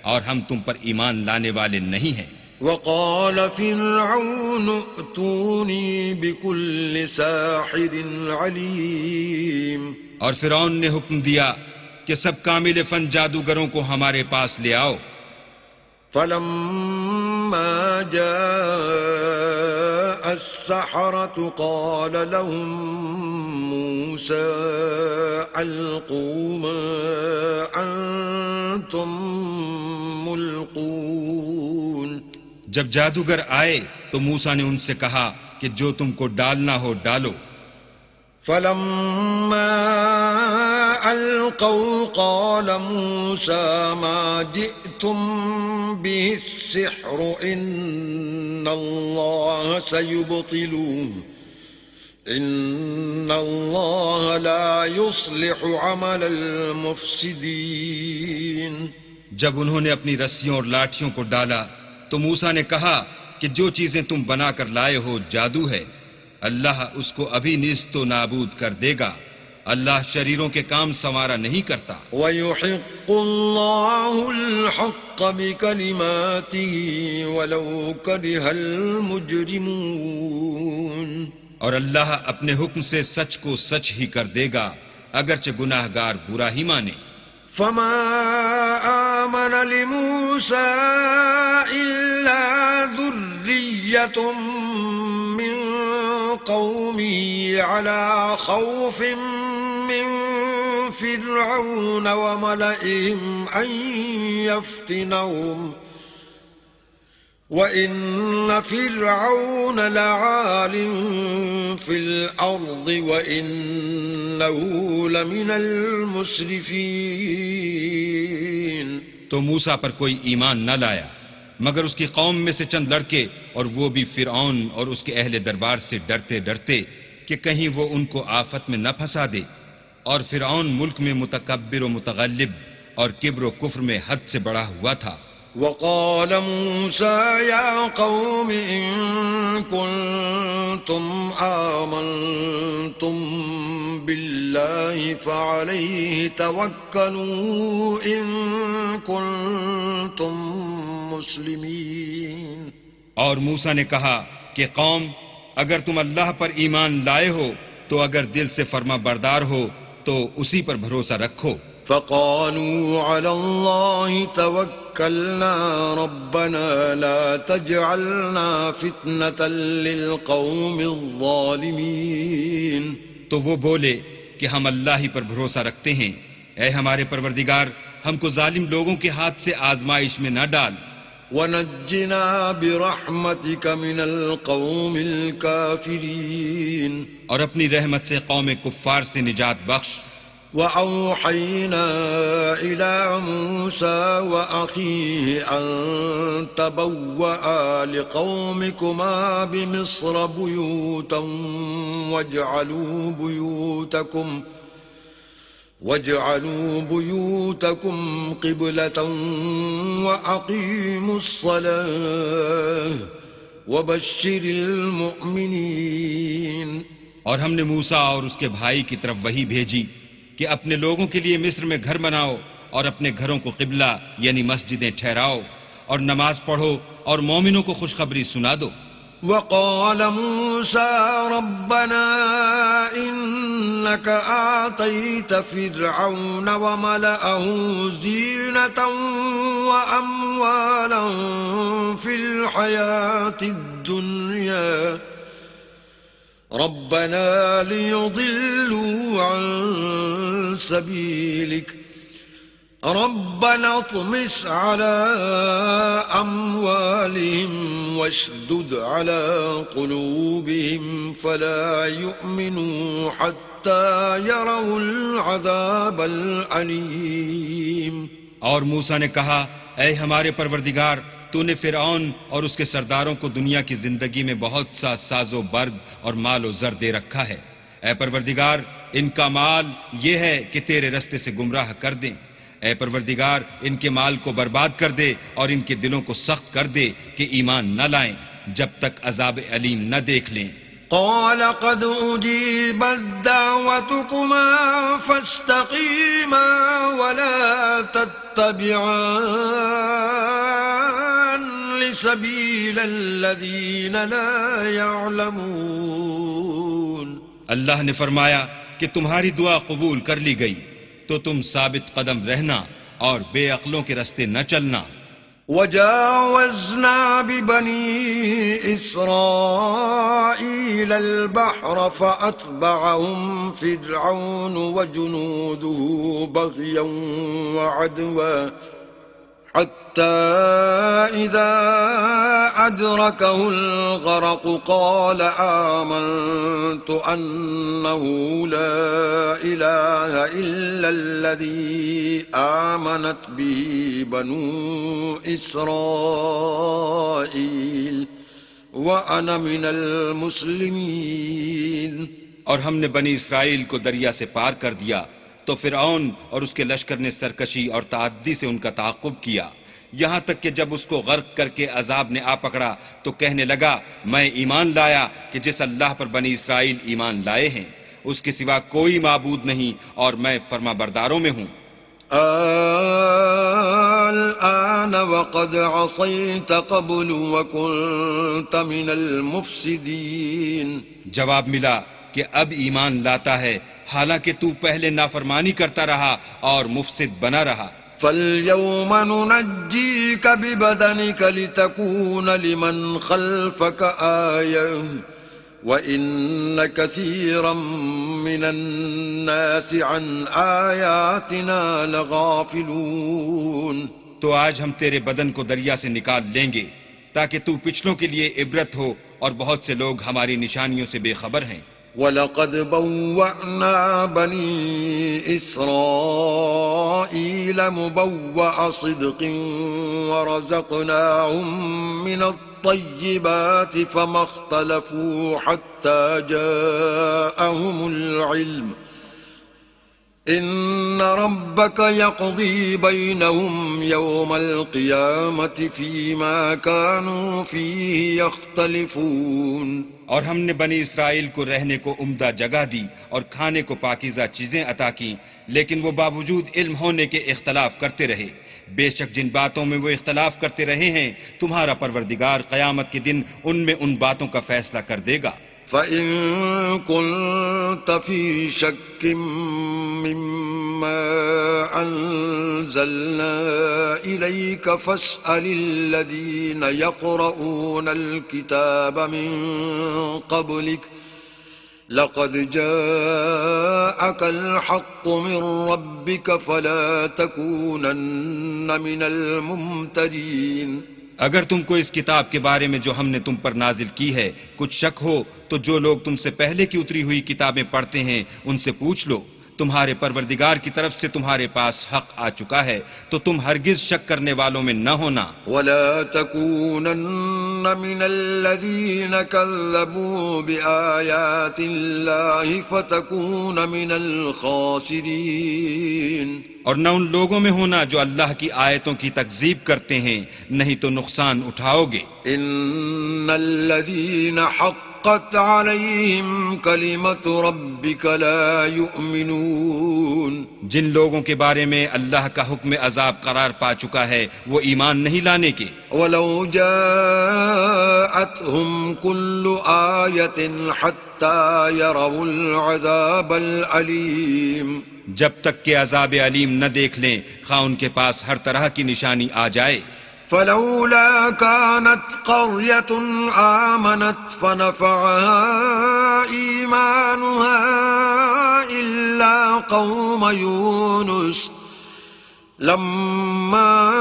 اور ہم تم پر ایمان لانے والے نہیں ہیں. وقال فرعون ائتوني بكل ساحر عليم. اور فرعون نے حکم دیا کہ سب کامل فن جادوگروں کو ہمارے پاس لے آؤ. فلما جاء السحرة قال لهم موسى ألقوا ما أنتم ملقون. جب جادوگر آئے تو موسیٰ نے ان سے کہا کہ جو تم کو ڈالنا ہو ڈالو. فلما ألقوا قال موسى ما جئتم به السحر إن الله سيبطله إن الله لا يصلح عمل المفسدين. جب انہوں نے اپنی رسیوں اور لاٹھیوں کو ڈالا تو موسیٰ نے کہا کہ جو چیزیں تم بنا کر لائے ہو جادو ہے، اللہ اس کو ابھی نیست و نابود کر دے گا، اللہ شریروں کے کام سنوارا نہیں کرتا. وَيُحِقُّ اللَّهُ الْحَقَّ بِكَلِمَاتِهِ وَلَوْ كَرِهَ الْمُجْرِمُونَ. اور اللہ اپنے حکم سے سچ کو سچ ہی کر دے گا اگرچہ گناہ گار برا ہی مانے. فما آمن لموسى إلا ذرية من قومه على خوف من فرعون وملئهم أن يفتنهم وَإِنَّ فِرْعَوْنَ لَعَالٍ فِي الْأَرْضِ وَإِنَّهُ لَمِنَ الْمُسْرِفِينَ. تو موسیٰ پر کوئی ایمان نہ لایا مگر اس کی قوم میں سے چند لڑکے، اور وہ بھی فرعون اور اس کے اہل دربار سے ڈرتے ڈرتے کہ کہیں وہ ان کو آفت میں نہ پھنسا دے. اور فرعون ملک میں متکبر و متغلب اور کبر و کفر میں حد سے بڑا ہوا تھا. وقال موسى يا قوم إن كنتم آمنتم بالله فعليه توكلوا إن كنتم مسلمين. اور موسیٰ نے کہا کہ قوم اگر تم اللہ پر ایمان لائے ہو تو اگر دل سے فرما بردار ہو تو اسی پر بھروسہ رکھو. فقالوا على الله توكلنا ربنا لا تجعلنا فتنة للقوم الظالمين. تو وہ بولے کہ ہم اللہ ہی پر بھروسہ رکھتے ہیں، اے ہمارے پروردگار ہم کو ظالم لوگوں کے ہاتھ سے آزمائش میں نہ ڈال. ونجنا برحمتك من القوم الكافرين. اور اپنی رحمت سے قوم کفار سے نجات بخش. وأوحينا إلى موسى وأخيه أن تبوأ لقومكما بمصر بيوتا واجعلوا بيوتكم قبلة وأقيموا الصلاة وبشر المؤمنين. اور ہم نے موسیٰ اور اس کے بھائی کی طرف وحی بھیجی کہ اپنے لوگوں کے لیے مصر میں گھر بناؤ اور اپنے گھروں کو قبلہ یعنی مسجدیں ٹھہراؤ اور نماز پڑھو اور مومنوں کو خوشخبری سنا دو. وقال موسى ربنا إنك آتيت فرعون وملأه زينة وأموالا في الحياة الدنيا ربنا ليضلوا عن سبيلك ربنا اطمس على أموالهم واشدد على قلوبهم فلا يؤمنوا حتى يروا العذاب الأليم. اور موسیٰ نے کہا اے ہمارے پروردگار تو نے فرعون اور اس کے سرداروں کو دنیا کی زندگی میں بہت سا ساز و برگ اور مال و زر دے رکھا ہے. اے پروردگار ان کا مال یہ ہے کہ تیرے رستے سے گمراہ کر دیں. اے پروردگار ان کے مال کو برباد کر دے اور ان کے دلوں کو سخت کر دے کہ ایمان نہ لائیں جب تک عذاب علیم نہ دیکھ لیں. قال قد أجيبت دعوتكما فاستقيما ولا تتبعان سبيل الذين لا يعلمون. اللہ نے فرمایا کہ تمہاری دعا قبول کر لی گئی تو تم ثابت قدم رہنا اور بے عقلوں کے رستے نہ چلنا. وجاوزنا ببني إسرائيل البحر فأتبعهم فرعون وجنوده بغيا وعدوا حتى إذا أدركه الغرق قال آمنت أنه لا إله إلا الذي آمنت به بنو إسرائيل وأنا من المسلمين. اور ہم نے بنی اسرائیل کو دریا سے پار کر دیا تو فرعون اور اس کے لشکر نے سرکشی اور تعدی سے ان کا تعاقب کیا یہاں تک کہ جب اس کو غرق کر کے عذاب نے آ پکڑا تو کہنے لگا میں ایمان لایا کہ جس اللہ پر بنی اسرائیل ایمان لائے ہیں اس کے سوا کوئی معبود نہیں اور میں فرما برداروں میں ہوں. الآن وقد عصيت قبل وكنت من المفسدين. جواب ملا کہ اب ایمان لاتا ہے حالانکہ تو پہلے نافرمانی کرتا رہا اور مفسد بنا رہا. فاليوم ننجيك ببدنك لتكون لمن خلفك آية وإن كثيرا من الناس عن آياتنا لغافلون. تو آج ہم تیرے بدن کو دریا سے نکال لیں گے تاکہ تو پچھلوں کے لیے عبرت ہو، اور بہت سے لوگ ہماری نشانیوں سے بے خبر ہیں. وَلَقَدْ بَوَّأْنَا بَنِي إِسْرَائِيلَ مُبَوَّأَ صِدْقٍ وَرَزَقْنَاهُمْ مِنَ الطَّيِّبَاتِ فَمَا اخْتَلَفُوا حَتَّى جَاءَهُمُ الْعِلْمُ إِنَّ رَبَّكَ يَقْضِي بَيْنَهُمْ يَوْمَ الْقِيَامَةِ فِيمَا كَانُوا فِيهِ يَخْتَلِفُونَ. اور ہم نے بنی اسرائیل کو رہنے کو عمدہ جگہ دی اور کھانے کو پاکیزہ چیزیں عطا کی، لیکن وہ باوجود علم ہونے کے اختلاف کرتے رہے. بے شک جن باتوں میں وہ اختلاف کرتے رہے ہیں تمہارا پروردگار قیامت کے دن ان میں ان باتوں کا فیصلہ کر دے گا. فَإِن كُنتَ فِي شَكٍّ مِّمَّا أَنزَلْنَا إِلَيْكَ فَاسْأَلِ الَّذِينَ يَقْرَؤُونَ الْكِتَابَ مِن قَبْلِكَ لَقَدْ جَاءَكَ الْحَقُّ مِن رَّبِّكَ فَلَا تَكُونَنَّ مِنَ الْمُمْتَرِينَ. اگر تم کو اس کتاب کے بارے میں جو ہم نے تم پر نازل کی ہے کچھ شک ہو تو جو لوگ تم سے پہلے کی اتری ہوئی کتابیں پڑھتے ہیں ان سے پوچھ لو. تمہارے پروردگار کی طرف سے تمہارے پاس حق آ چکا ہے تو تم ہرگز شک کرنے والوں میں نہ ہونا. وَلَا تَكُونَنَّ مِنَ الَّذِينَ كَذَّبُوا بِآيَاتِ اللَّهِ فَتَكُونَ مِنَ الْخَاسِرِينَ. اور نہ ان لوگوں میں ہونا جو اللہ کی آیتوں کی تکذیب کرتے ہیں، نہیں تو نقصان اٹھاؤ گے. إِنَّ الَّذِينَ حَقَّتْ عَلَيْهِمْ كَلِمَةُ رَبِّكَ لَا يُؤْمِنُونَ. جن لوگوں کے بارے میں اللہ کا حکم عذاب قرار پا چکا ہے وہ ایمان نہیں لانے کے. وَلَوْ جَاءَتْهُمْ كُلُّ آيَةٍ حَتَّى يَرَوُا الْعَذَابَ الْأَلِيمَ. جب تک کہ عذاب علیم نہ دیکھ لیں خواہ ان کے پاس ہر طرح کی نشانی آ جائے. فلولا كانت قرية آمنت فنفعها إيمانها إلا قوم يونس لما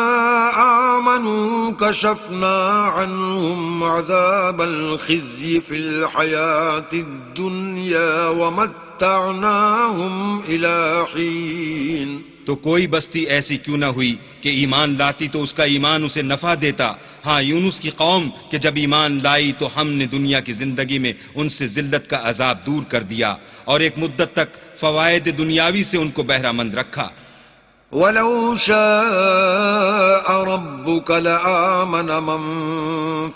آمنوا كشفنا عنهم عذاب الخزي في الحياة الدنيا ومتعناهم إلى حين. تو کوئی بستی ایسی کیوں نہ ہوئی کہ ایمان لاتی تو اس کا ایمان اسے نفع دیتا. ہاں یونس کی قوم کہ جب ایمان لائی تو ہم نے دنیا کی زندگی میں ان سے ذلت کا عذاب دور کر دیا اور ایک مدت تک فوائد دنیاوی سے ان کو بہرہ مند رکھا. وَلَوْ شَاءَ رَبُّكَ لَآمَنَ مَن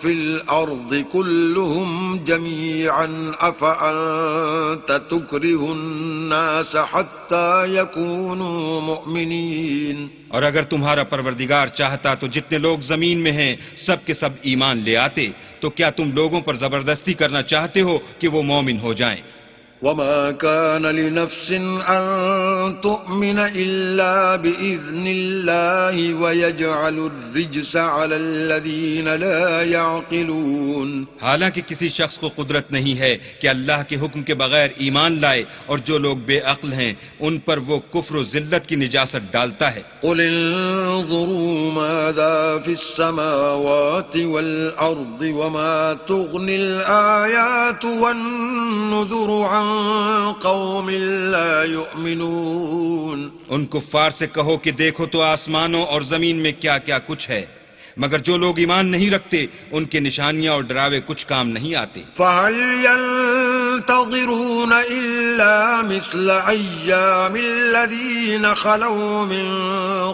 فِي الْأَرْضِ كُلُّهُمْ جَمِيعًا أَفَأَنتَ تُكْرِهُ النَّاسَ حَتَّى يَكُونُوا مُؤْمِنِينَ. اور اگر تمہارا پروردگار چاہتا تو جتنے لوگ زمین میں ہیں سب کے سب ایمان لے آتے. تو کیا تم لوگوں پر زبردستی کرنا چاہتے ہو کہ وہ مومن ہو جائیں؟ وَمَا كَانَ لِنَفْسٍ أَن تُؤْمِنَ إِلَّا بِإِذْنِ اللَّهِ وَيَجْعَلُ الرِّجْسَ عَلَى الَّذِينَ لَا يَعْقِلُونَ. حالانکہ کسی شخص کو قدرت نہیں ہے کہ اللہ کے حکم کے بغیر ایمان لائے، اور جو لوگ بے عقل ہیں ان پر وہ کفر و ذلت کی نجاست ڈالتا ہے. قُلِ انظُرُوا مَاذَا فِي السَّمَاوَاتِ وَالْأَرْضِ وَمَا تُغْنِي الْآيَاتُ وَالنُّذُرُ عَن قَوْمٍ لَا يُؤْمِنُونَ. ان کفار سے کہو کہ دیکھو تو آسمانوں اور زمین میں کیا کیا کچھ ہے، مگر جو لوگ ایمان نہیں رکھتے ان کے نشانیاں اور ڈراوے کچھ کام نہیں آتے. فهل ينتظرون إلا مثل أيام الذين خلوا من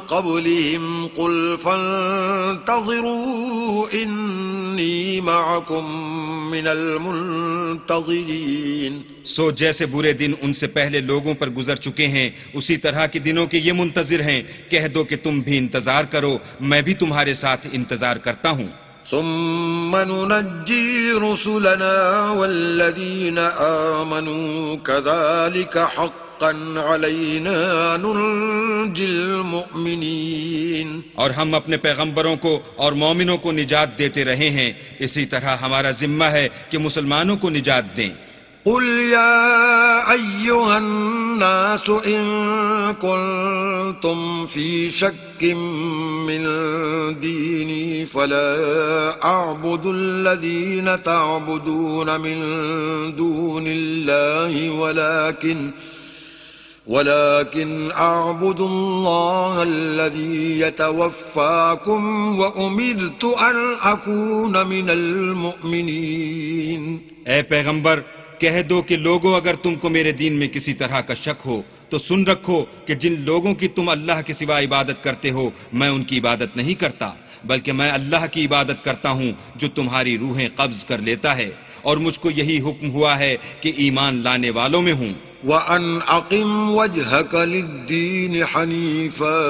قبلهم قل فانتظروا إني معكم من المنتظرين. سو جیسے برے دن ان سے پہلے لوگوں پر گزر چکے ہیں اسی طرح کے دنوں کے یہ منتظر ہیں. کہہ دو کہ تم بھی انتظار کرو، میں بھی تمہارے ساتھ انتظار کرتا ہوں. ثم ننجي رسلنا والذين آمنوا كذلك حقا علينا ننجي المؤمنين. اور ہم اپنے پیغمبروں کو اور مومنوں کو نجات دیتے رہے ہیں، اسی طرح ہمارا ذمہ ہے کہ مسلمانوں کو نجات دیں. قل يا أيها الناس إن كنتم في شك من ديني فلا أعبد الذين تعبدون من دون الله ولكن أعبد الله الذي يتوفاكم وأمرت أن أكون من المؤمنين. اے پیغمبر کہہ دو کہ لوگوں اگر تم کو میرے دین میں کسی طرح کا شک ہو تو سن رکھو کہ جن لوگوں کی تم اللہ کے سوا عبادت کرتے ہو میں ان کی عبادت نہیں کرتا، بلکہ میں اللہ کی عبادت کرتا ہوں جو تمہاری روحیں قبض کر لیتا ہے، اور مجھ کو یہی حکم ہوا ہے کہ ایمان لانے والوں میں ہوں. وَأَنْ أَقِمْ وَجْهَكَ لِلدِّينِ حَنِيفًا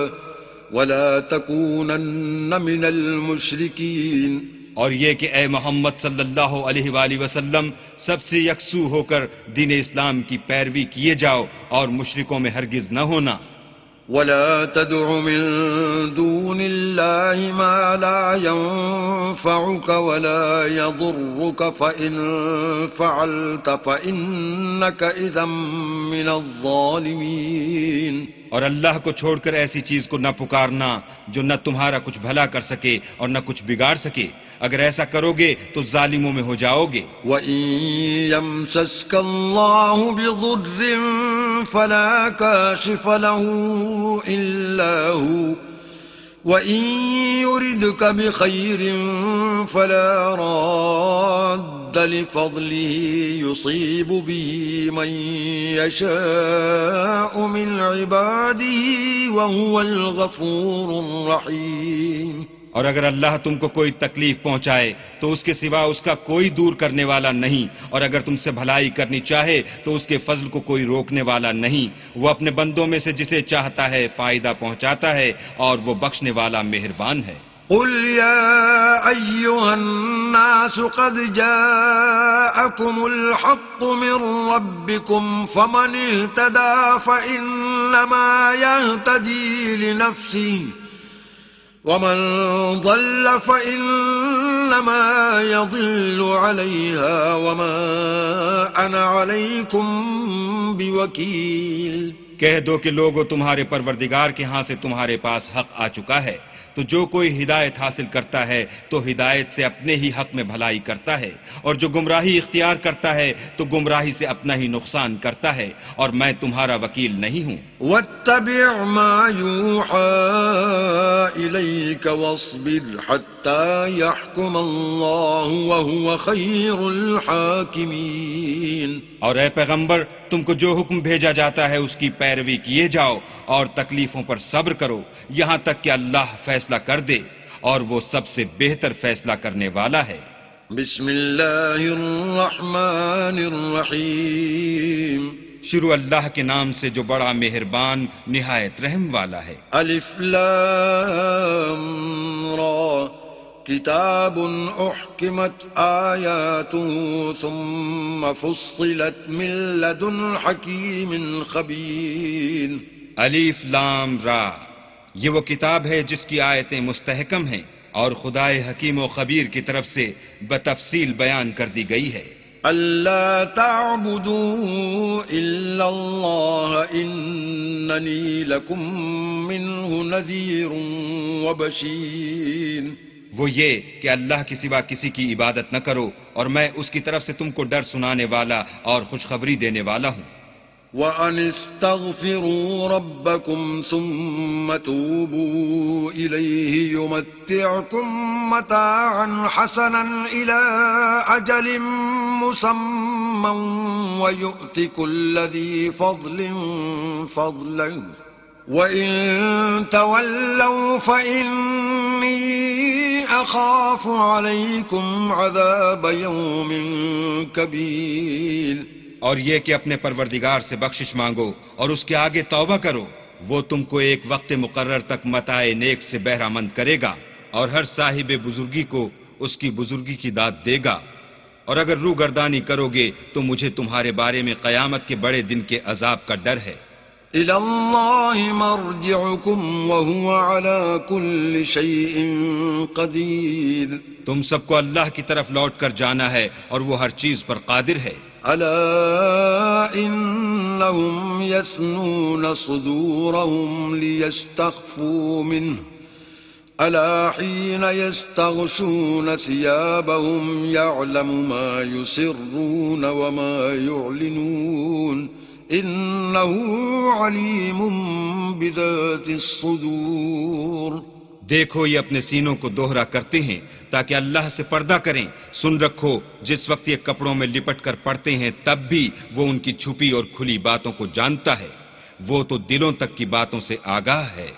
وَلَا تَكُونَنَّ مِنَ الْمُشْرِكِينَ. اور یہ کہ اے محمد صلی اللہ علیہ وآلہ وسلم سب سے یکسو ہو کر دین اسلام کی پیروی کیے جاؤ اور مشرکوں میں ہرگز نہ ہونا. وَلَا تَدْعُ مِن دُونِ اللَّهِ مَا لَا يَنفَعُكَ وَلَا يَضُرُّكَ فَإِن فَعَلْتَ فَإِنَّكَ إِذًا مِّنَ الظَّالِمِينَ. اور اللہ کو چھوڑ کر ایسی چیز کو نہ پکارنا جو نہ تمہارا کچھ بھلا کر سکے اور نہ کچھ بگاڑ سکے، اگر ایسا کرو گے تو ظالموں میں ہو جاؤ گے. وَإِن يَمْسَسْكَ اللَّهُ بِضُرٍّ فَلَا كَاشِفَ لَهُ إِلَّا هُوَ وَإِن يُرِدْكَ بِخَيْرٍ فَلَا رَادَّ لِفَضْلِهِ يُصِيبُ بِهِ مَن يَشَاءُ مِنْ عِبَادِهِ وَهُوَ الْغَفُورُ الرَّحِيمُ. اور اگر اللہ تم کو کوئی تکلیف پہنچائے تو اس کے سوا اس کا کوئی دور کرنے والا نہیں، اور اگر تم سے بھلائی کرنی چاہے تو اس کے فضل کو کوئی روکنے والا نہیں. وہ اپنے بندوں میں سے جسے چاہتا ہے فائدہ پہنچاتا ہے اور وہ بخشنے والا مہربان ہے. قل يا أيها الناس قد جاءكم الحق من ربكم فمن اهتدى فإنما يهتدي لنفسه ومن ضل فإنما يضل عليها وما أنا عليكم بوكيل. کہہ دو کہ لوگوں تمہارے پروردگار کے ہاں سے تمہارے پاس حق آ چکا ہے، تو جو کوئی ہدایت حاصل کرتا ہے تو ہدایت سے اپنے ہی حق میں بھلائی کرتا ہے، اور جو گمراہی اختیار کرتا ہے تو گمراہی سے اپنا ہی نقصان کرتا ہے، اور میں تمہارا وکیل نہیں ہوں. وَاتَّبِعْ مَا يُوحَىٰ إِلَيْكَ وَاصْبِرْ حَتَّىٰ يَحْكُمَ اللَّهُ وَهُوَ خَيْرُ الْحَاكِمِينَ. اور اے پیغمبر تم کو جو حکم بھیجا جاتا ہے اس کی پیروی کیے جاؤ اور تکلیفوں پر صبر کرو یہاں تک کہ اللہ فیصلہ کر دے، اور وہ سب سے بہتر فیصلہ کرنے والا ہے. بسم اللہ الرحمن الرحیم. شروع اللہ کے نام سے جو بڑا مہربان نہایت رحم والا ہے. الف لام را کتاب احکمت آیاته ثم فصلت من لدن حکیم خبیر. الف لام را، یہ وہ کتاب ہے جس کی آیتیں مستحکم ہیں اور خدائے حکیم و خبیر کی طرف سے بتفصیل بیان کر دی گئی ہے. اللہ تعبدوا الا اللہ اننی لکم منہ نذیر وبشیر. وہ یہ کہ اللہ کے سوا کسی کی عبادت نہ کرو اور میں اس کی طرف سے تم کو ڈر سنانے والا اور خوشخبری دینے والا ہوں. وأن استغفروا ربكم ثم توبوا إليه يمتعكم متاعا حسنا إلى أجل مسمى ويؤت كل ذي فضل فضله وإن تولوا فإني أخاف عليكم عذاب يوم كبير. اور یہ کہ اپنے پروردگار سے بخشش مانگو اور اس کے آگے توبہ کرو، وہ تم کو ایک وقت مقرر تک متاع نیک سے بہرہ مند کرے گا اور ہر صاحب بزرگی کو اس کی بزرگی کی داد دے گا. اور اگر روگردانی کرو گے تو مجھے تمہارے بارے میں قیامت کے بڑے دن کے عذاب کا ڈر ہے. إِلَى اللَّهِ مَرْجِعُكُمْ وَهُوَ عَلَى كُلِّ شَيْءٍ قَدِيرٌ. تم سب کو اللہ کی طرف لوٹ کر جانا ہے اور وہ ہر چیز پر قادر ہے. أَلَا إِنَّهُمْ يَثْنُونَ صُدُورَهُمْ لِيَسْتَخْفُوا مِنْهُ أَلَا حِينَ يَسْتَغْشُونَ ثِيَابَهُمْ يَعْلَمُ مَا يُسِرُّونَ وَمَا يُعْلِنُونَ إِنَّهُ عَلِيمٌ بِذَاتِ الصُّدُورِ. دیکھو یہ اپنے سینوں کو دوہرا کرتے ہیں تاکہ اللہ سے پردہ کریں. سن رکھو جس وقت یہ کپڑوں میں لپٹ کر پڑتے ہیں تب بھی وہ ان کی چھپی اور کھلی باتوں کو جانتا ہے. وہ تو دلوں تک کی باتوں سے آگاہ ہے.